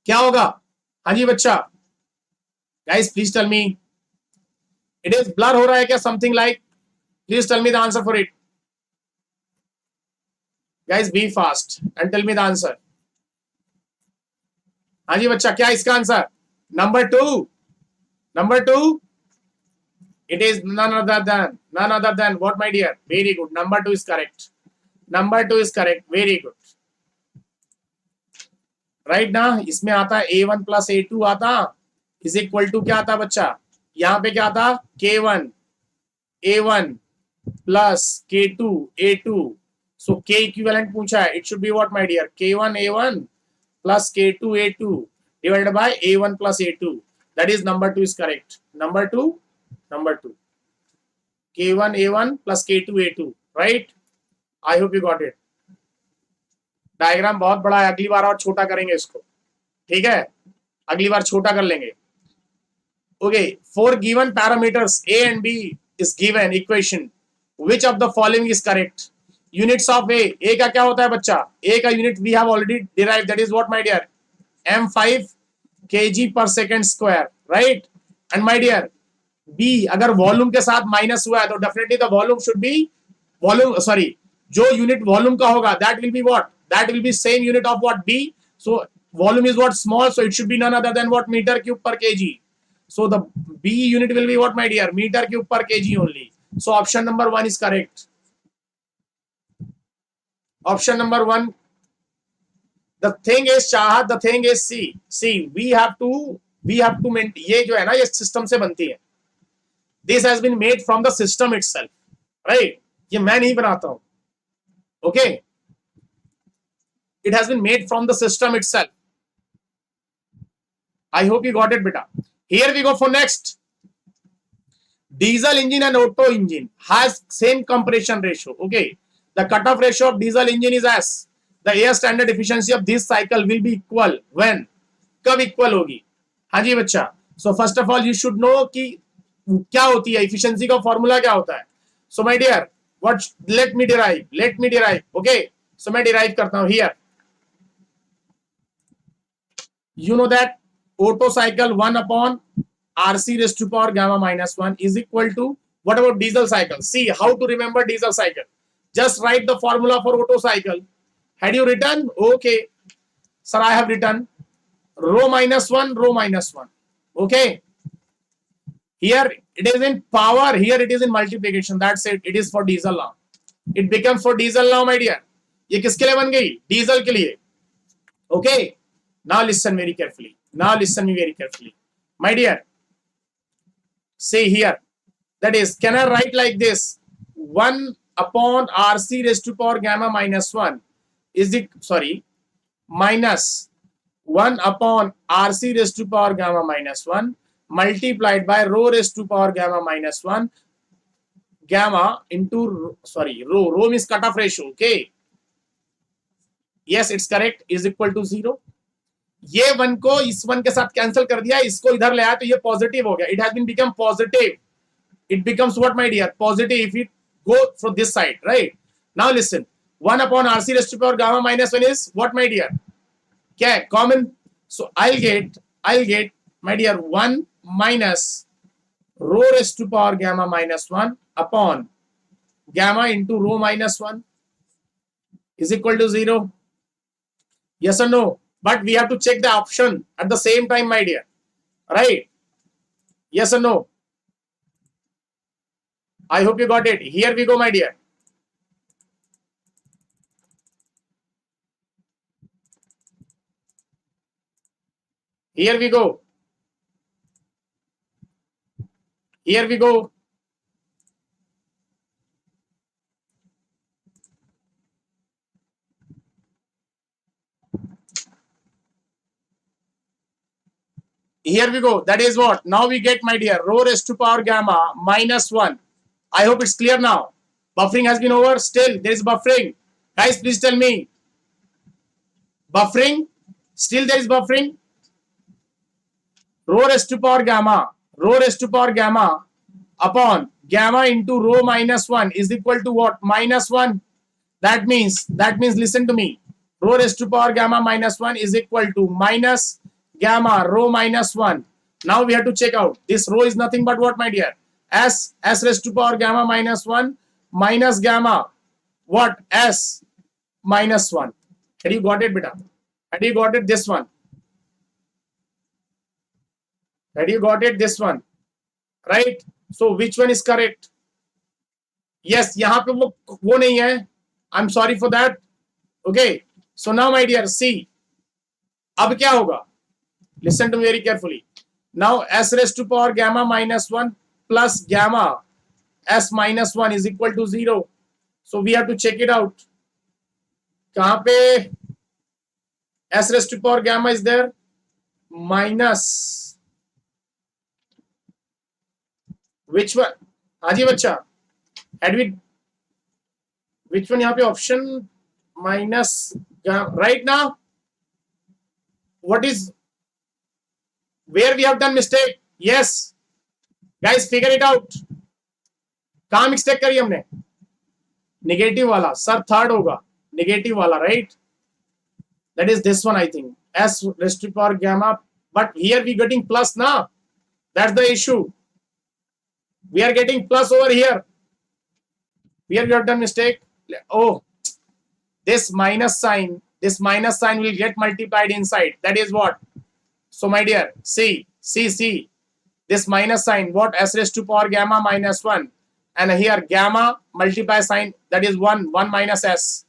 क्या होगा? हाँ जी बच्चा. Guys, please tell me. It is blur हो रहा है क्या? Something like. Please tell me the answer for it. Guys, be fast and tell me the answer. हाँ जी बच्चा, क्या इसका answer? Number 2. It is none other than what, my dear? Very good. Number 2 is correct. Very good. Right now, इसमें आता है A1 plus A2 आता is equal to क्या आता बच्चा? यहाँ पे क्या आता? K1 A1 plus K2 A2. So K equivalent पूछा है. It should be what, my dear? K1 A1 plus K2 A2 divided by A1 plus A2. That is number 2 is correct. Number 2. K1 A1 plus K2 A2. Right? I hope you got it. Diagram बहुत बड़ा है. अगली बार और छोटा करेंगे इसको. ठीक है? अगली बार छोटा कर लेंगे. Okay. For given parameters A and B is given equation. Which of the following is correct? Units of A का क्या होता है बच्चा? ए का unit we have already derive, that is what my dear? m5 kg per second square, right? And my dear, b अगर volume के साथ minus हुआ है तो definitely the volume should be volume, sorry, जो यूनिट वॉल्यूम का होगा that will be what? That will be same unit of what? b. So volume is what? Small, so it should be none other than what? Meter cube per kg. So the b unit will be what, my dear? Meter cube per kg only. So option number 1 is correct. Option number 1. The thing is चाहत, the thing is see we have to maintain, ये जो है ना ये system से बनती है. This has been made from the system itself, right? ये मैं नहीं बनाता हूं, okay? It has been made from the system itself. I hope you got it, beta. Here we go for next. Diesel engine and auto engine has same compression ratio, okay? The cutoff ratio of diesel engine is as the air standard efficiency of this cycle will be equal when? कब equal होगी? हाँ जी बच्चा. So first of all you should know कि क्या होती है efficiency का formula क्या होता है. So my dear, what? Let me derive, okay? So मैं derive करता हूँ here. You know that auto cycle 1 upon RC raised to power gamma minus 1 is equal to, what about diesel cycle? See how to remember diesel cycle. Just write the formula for auto cycle. Had you written? Okay. Sir, I have written rho minus 1, rho minus 1. Okay. Here it is in power, here it is in multiplication. That's it. It is for diesel now. It becomes for diesel now, my dear. ये किसके लिए बन गई? Diesel के लिए. Okay. Now listen very carefully. My dear. See here. That is, can I write like this? 1 upon RC raised to power gamma minus 1 is it, sorry, minus 1 upon RC raised to power gamma minus 1 multiplied by rho raised to power gamma minus 1 gamma into, sorry, rho means cutoff ratio, okay? Yes, it's correct, is equal to 0. ये 1 को इस 1 के साथ cancel कर दिया, इसको इधर ले आया तो ये पॉजिटिव हो गया. It has been become positive. It becomes what, my dear? Positive if it go from this side, right? Now listen, 1 upon RC raised to power gamma minus 1 is what, my dear? क्या है? Common. So I'll get, my dear, 1 minus rho raised to power gamma minus 1 upon gamma into rho minus 1 is equal to 0. Yes or no? But we have to check the option at the same time, my dear. Right? Yes or no? I hope you got it. Here we go, my dear. Here we go. Here we go. Here we go. That is what? Now we get, my dear, rho raised to power gamma minus 1. I hope it's clear now. Buffering has been over. Still, there is buffering. Guys, please tell me. Buffering? Still there is buffering? Rho raised to power gamma upon gamma into rho minus 1 is equal to what? Minus 1. That means, listen to me. Rho raised to power gamma minus 1 is equal to minus gamma rho minus 1. Now we have to check out. This rho is nothing but what, my dear? S raised to power gamma minus 1 minus gamma what? S minus 1. Had you got it, beta? Had you got it? This one. Had you got it? This one. Right? So which one is correct? Yes, यहाँ पे वो नहीं है. I'm sorry for that. Okay. So now, my dear, see. अब क्या होगा? Listen to me very carefully. Now S raised to power gamma minus 1 plus gamma S minus 1 is equal to 0. So we have to check it out. कहाँ पे S raised to power gamma is there? Minus. Which one? हाँ जी बच्चा. Had we? Which one यहाँ पे option? Minus gamma. Right now? What is? Where we have done mistake? Yes. Guys, figure it out. कहाँ mistake करी हमने? Negative वाला sir third होगा, negative वाला, right? That is this one, I think. S raised to power gamma, but here we getting plus na. That's the issue. We are getting plus over here. Here we have done mistake. Oh, this minus sign will get multiplied inside. That is what? So my dear, see. This minus sign, what? S raised to power gamma minus 1. And here gamma multiply sign, that is 1 minus S.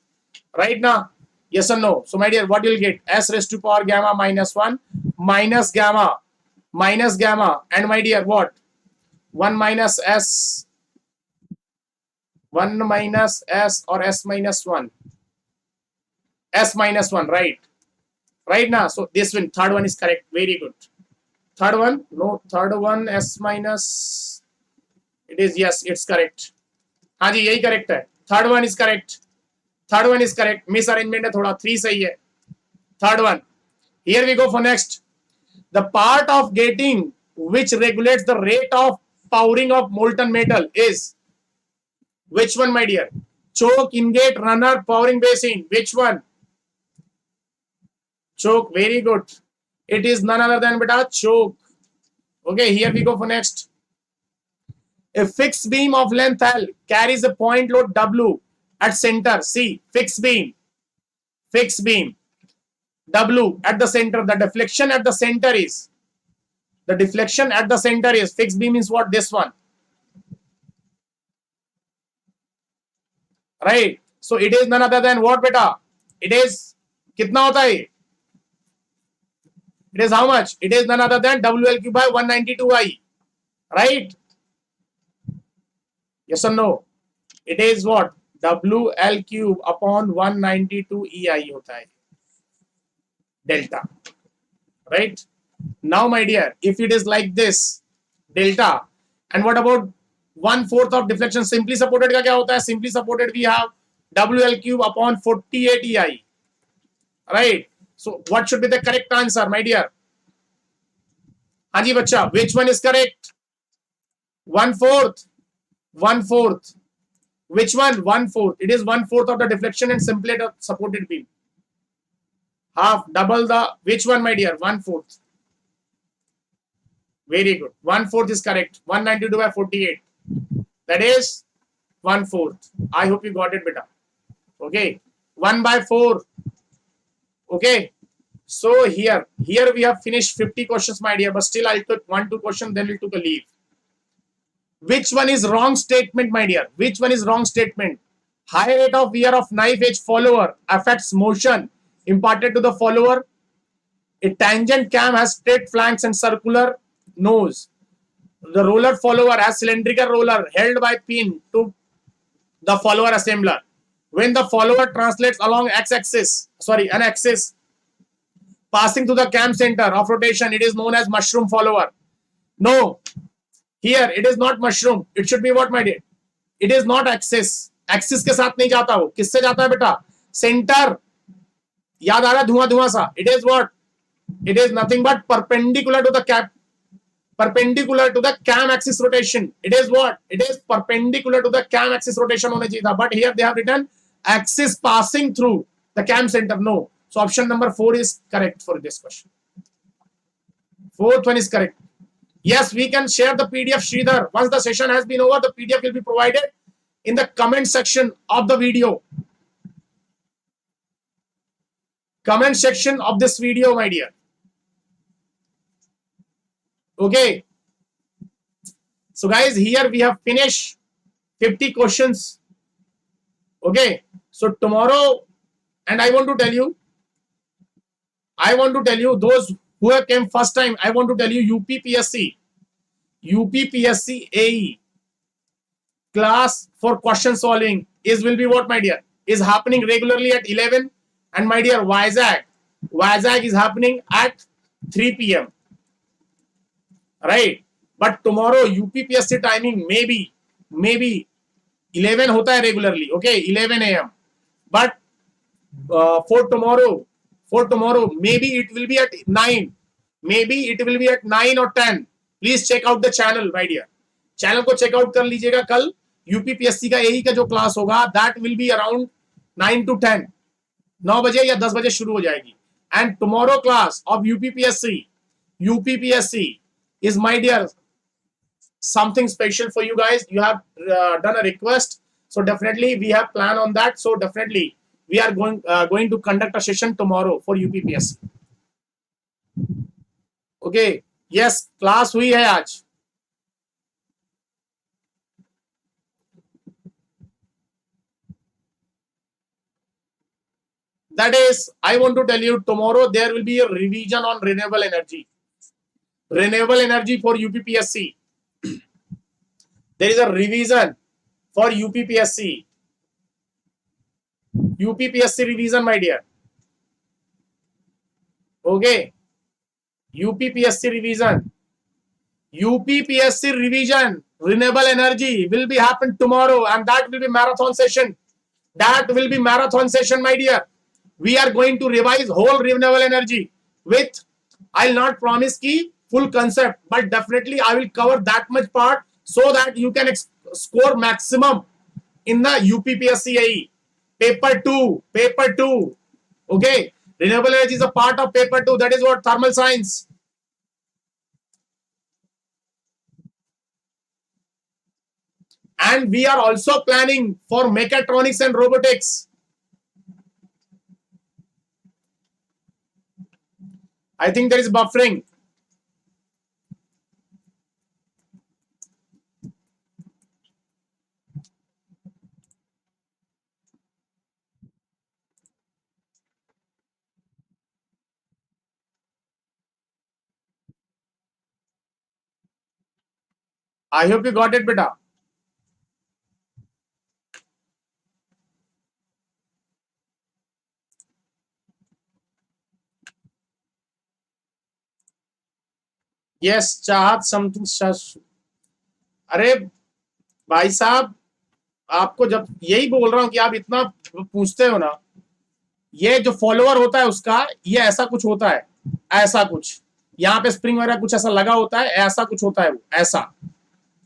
Right now? Yes or no? So my dear, what you'll get? S raised to power gamma minus 1 minus gamma. And my dear, what? 1 minus S. 1 minus S or S minus 1. S minus 1, right? Right now. So this one, third one is correct. Very good. Third one, no, third one S minus. It is, yes, it's correct. हाँ जी, यही correct है. Third one is correct. Misarrangement है थोड़ा. 3 सही है. Third one. Here we go for next. The part of gating which regulates the rate of powering of molten metal is which one, my dear? Choke, ingate, runner, powering basin. Which one? Choke. Very good. It is none other than beta choke. Okay, here we go for next. A fixed beam of length L carries a point load W at center. See, fixed beam W at the center. The deflection at the center is fixed beam is what? This one, right? So it is none other than what, beta? It is कितना होता है? It is how much? It is none other than WL by 192I, right? Yes or no? It is what? WL cube upon 192EI होता है. Delta, right? Now, my dear, if it is like this, delta, and what about 1/4 of deflection? Simply supported का क्या होता है? Simply supported we have WL cube upon 48EI, right? So what should be the correct answer, my dear? हाँ जी बच्चा, which one is correct? 1/4. Which one? 1/4. It is 1/4 of the deflection and simply supported beam. Half, double the, which one, my dear? 1/4. Very good. 1/4 is correct. 192 by 48. That is 1/4. I hope you got it, beta. Okay. 1/4. Okay. So here we have finished 50 questions, my dear. But still, I took 1-2 questions, then we took a leave. Which one is wrong statement, my dear? Which one is wrong statement? High rate of wear of knife edge follower affects motion imparted to the follower. A tangent cam has straight flanks and circular nose. The roller follower has cylindrical roller held by pin to the follower assembler. When the follower translates along an axis passing to the cam center of rotation, it is known as mushroom follower. No, here it is not mushroom. It should be what, my dear? It is not axis. Axis के साथ नहीं जाता वो. किससे जाता है बेटा? Center. याद आ रहा धुआं सा. It is what? It is nothing but perpendicular to the cam axis rotation. It is what? It is perpendicular to the cam axis rotation होने चाहिए था. But here they have written axis passing through the cam center. No. So option number 4 is correct for this question. Fourth one is correct. Yes, we can share the PDF, Sridhar. Once the session has been over, the PDF will be provided in the comment section of the video. Comment section of this video, my dear. Okay. So guys, here we have finished 50 questions. Okay. So tomorrow, and I want to tell you, those who have came first time, I want to tell you UPPSC AE class for question solving will be what, my dear? Is happening regularly at 11. And my dear, Vizag is happening at 3 p.m. Right? But tomorrow UPPSC timing maybe 11 होता है regularly. Okay, 11 a.m. But for tomorrow, maybe it will be at 9. Maybe it will be at 9 or 10. Please check out the channel, my dear. Channel को check out कर लीजिएगा कल. UPPSC का एई का जो class होगा that will be around 9 to 10, 9 बजे या 10 बजे शुरू हो जाएगी. And tomorrow class of UPPSC is, my dear, something special for you guys. You have done a request, so definitely we have plan on that. So definitely we are going to conduct a session tomorrow for UPPSC. Okay, yes, class हुई है आज. That is, I want to tell you, tomorrow there will be a revision on renewable energy. Renewable energy for UPPSC. There is a revision for UPPSC. UPPSC revision, my dear. Okay. UPPSC revision. UPPSC revision. Renewable energy will be happen tomorrow, and that will be marathon session. That will be marathon session, my dear. We are going to revise whole renewable energy with, I'll not promise ki full concept, but definitely I will cover that much part so that you can score maximum in the UPPSC AE. Paper 2. Okay. Renewable energy is a part of paper 2. That is what thermal science. And we are also planning for mechatronics and robotics. I think there is buffering. I hope you got it, beta. Yes, चाहत something. अरे भाई साहब, आपको जब यही बोल रहा हूं कि आप इतना पूछते हो ना, ये जो फॉलोअर होता है उसका, ये ऐसा कुछ होता है, ऐसा कुछ यहाँ पे स्प्रिंग वगैरह कुछ ऐसा लगा होता है, ऐसा कुछ होता है वो, ऐसा.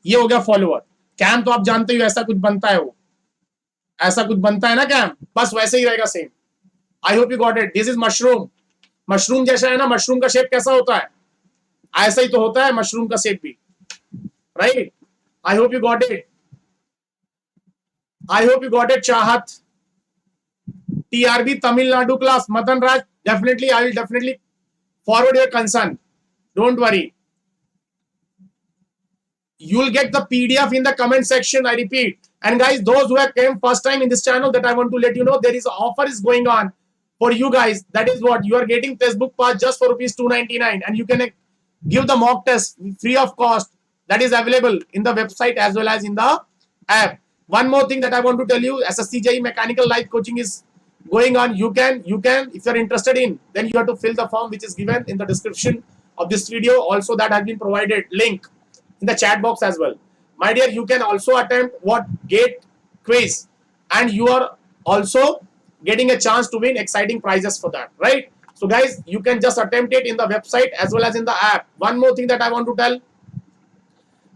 ये हो गया फॉलोअर. कैम तो आप जानते हो ऐसा कुछ बनता है, वो ऐसा कुछ बनता है ना कैम, बस वैसे ही रहेगा same. I hope you got it. This is mushroom. Mushroom जैसा है ना. मशरूम का शेप कैसा होता है? ऐसा ही तो होता है मशरूम का शेप भी, right? I hope you got it. I hope you got it, Chahat. TRB Tamil Nadu class, Madan Raj, definitely, I will definitely forward your concern. Don't worry. You'll get the PDF in the comment section, I repeat. And guys, those who have came first time in this channel, that I want to let you know, there is an offer is going on for you guys. That is what, you are getting Testbook Pass just for rupees 299, and you can give the mock test free of cost. That is available in the website as well as in the app. One more thing that I want to tell you, SSC JE Mechanical live coaching is going on. You can, if you're interested in, then you have to fill the form which is given in the description of this video. Also, that has been provided link in the chat box as well. My dear, you can also attempt what GATE quiz, and you are also getting a chance to win exciting prizes for that, right? So guys, you can just attempt it in the website as well as in the app. One more thing that I want to tell,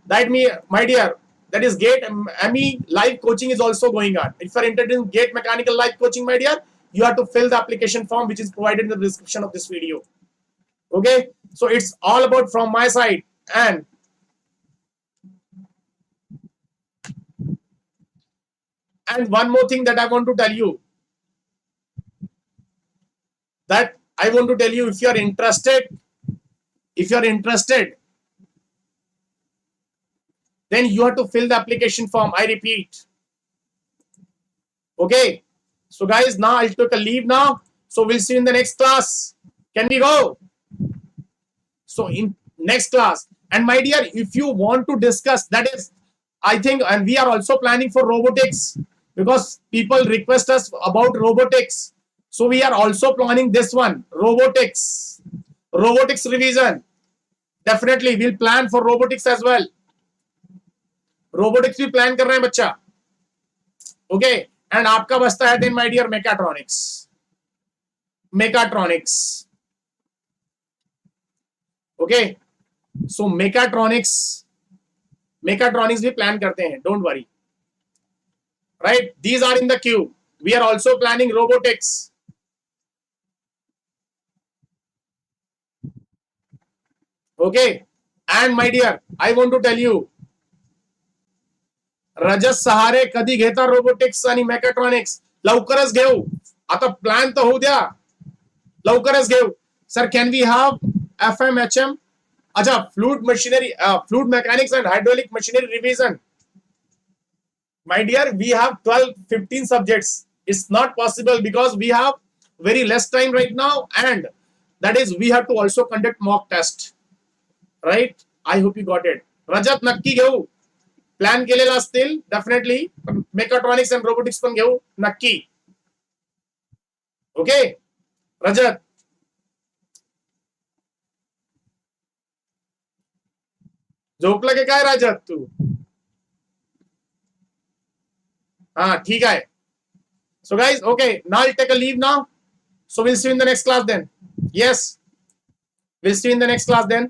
that my dear, that is GATE ME live coaching is also going on. If you are interested in GATE Mechanical live coaching, my dear, you have to fill the application form which is provided in the description of this video. Okay, so it's all about from my side. And one more thing that I want to tell you, that I want to tell you, if you are interested, then you have to fill the application form. I repeat. Okay. So guys, now I'll take a leave now. So we'll see you in the next class. Can we go? So in next class. And my dear, if you want to discuss, that is, I think, and we are also planning for robotics, because people request us about robotics. So we are also planning this one, robotics revision. Definitely we'll plan for robotics as well. Robotics भी plan कर रहे हैं बच्चा. Okay. And आपका बचता है then my dear mechatronics. Okay. So mechatronics भी plan करते हैं. Don't worry. right? These are in the queue. We are also planning robotics. Okay. And my dear, I want to tell you, रजत सहारे कधी घेता robotics आणि mechatronics लवकरच घेऊ आता प्लॅन तर होऊ द्या लवकरच घेऊ sir can we have FMHM अच्छा fluid machinery fluid mechanics and hydraulic machinery revision my dear we have 12-15 subjects it's not possible because we have very less time right now and that is we have to also conduct mock test right I hope you got it रजत नक्की घेऊ plan केलेला असतील definitely mechatronics and robotics पण घेऊ नक्की okay रजत झोपलं की काय रजत तू हाँ ठीक है so guys okay now I'll take a leave now so we'll see you in the next class then yes we'll see you in the next class then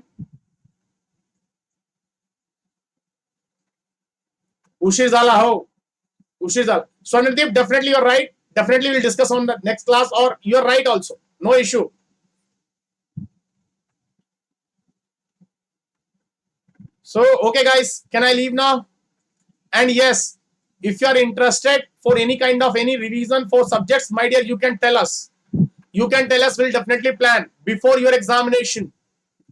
उशीर झाला हो उशीर झाला Swarnadip definitely you're right definitely we'll discuss on the next class or you're right also no issue so okay guys can I leave now and yes if you are interested for any kind of any revision for subjects my dear you can tell us we'll definitely plan before your examination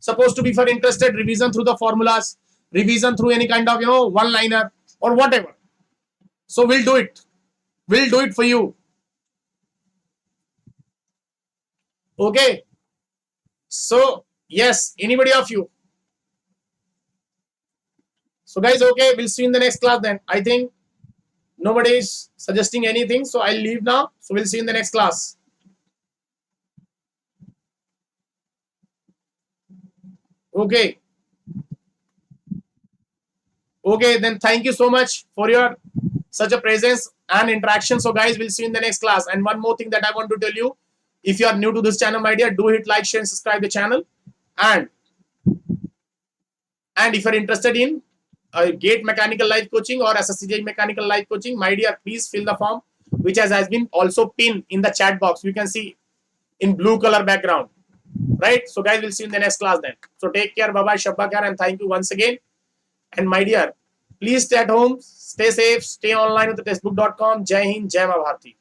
supposed to be for interested revision through the formulas revision through any kind of one liner or whatever so we'll do it for you okay so yes anybody of you so guys okay we'll see you in the next class then I think nobody is suggesting anything so I'll leave now so we'll see you in the next class okay then thank you so much for your such a presence and interaction so guys we'll see you in the next class and one more thing that I want to tell you if you are new to this channel my dear do hit like share and subscribe the channel and if you're interested in GATE mechanical life coaching or SSC JE mechanical life coaching my dear please fill the form which has been also pinned in the chat box you can see in blue color background right so guys we'll see you in the next class then so take care bye bye shabba khair and thank you once again and my dear please stay at home stay safe stay online with the testbook.com jai hind jai ma bharti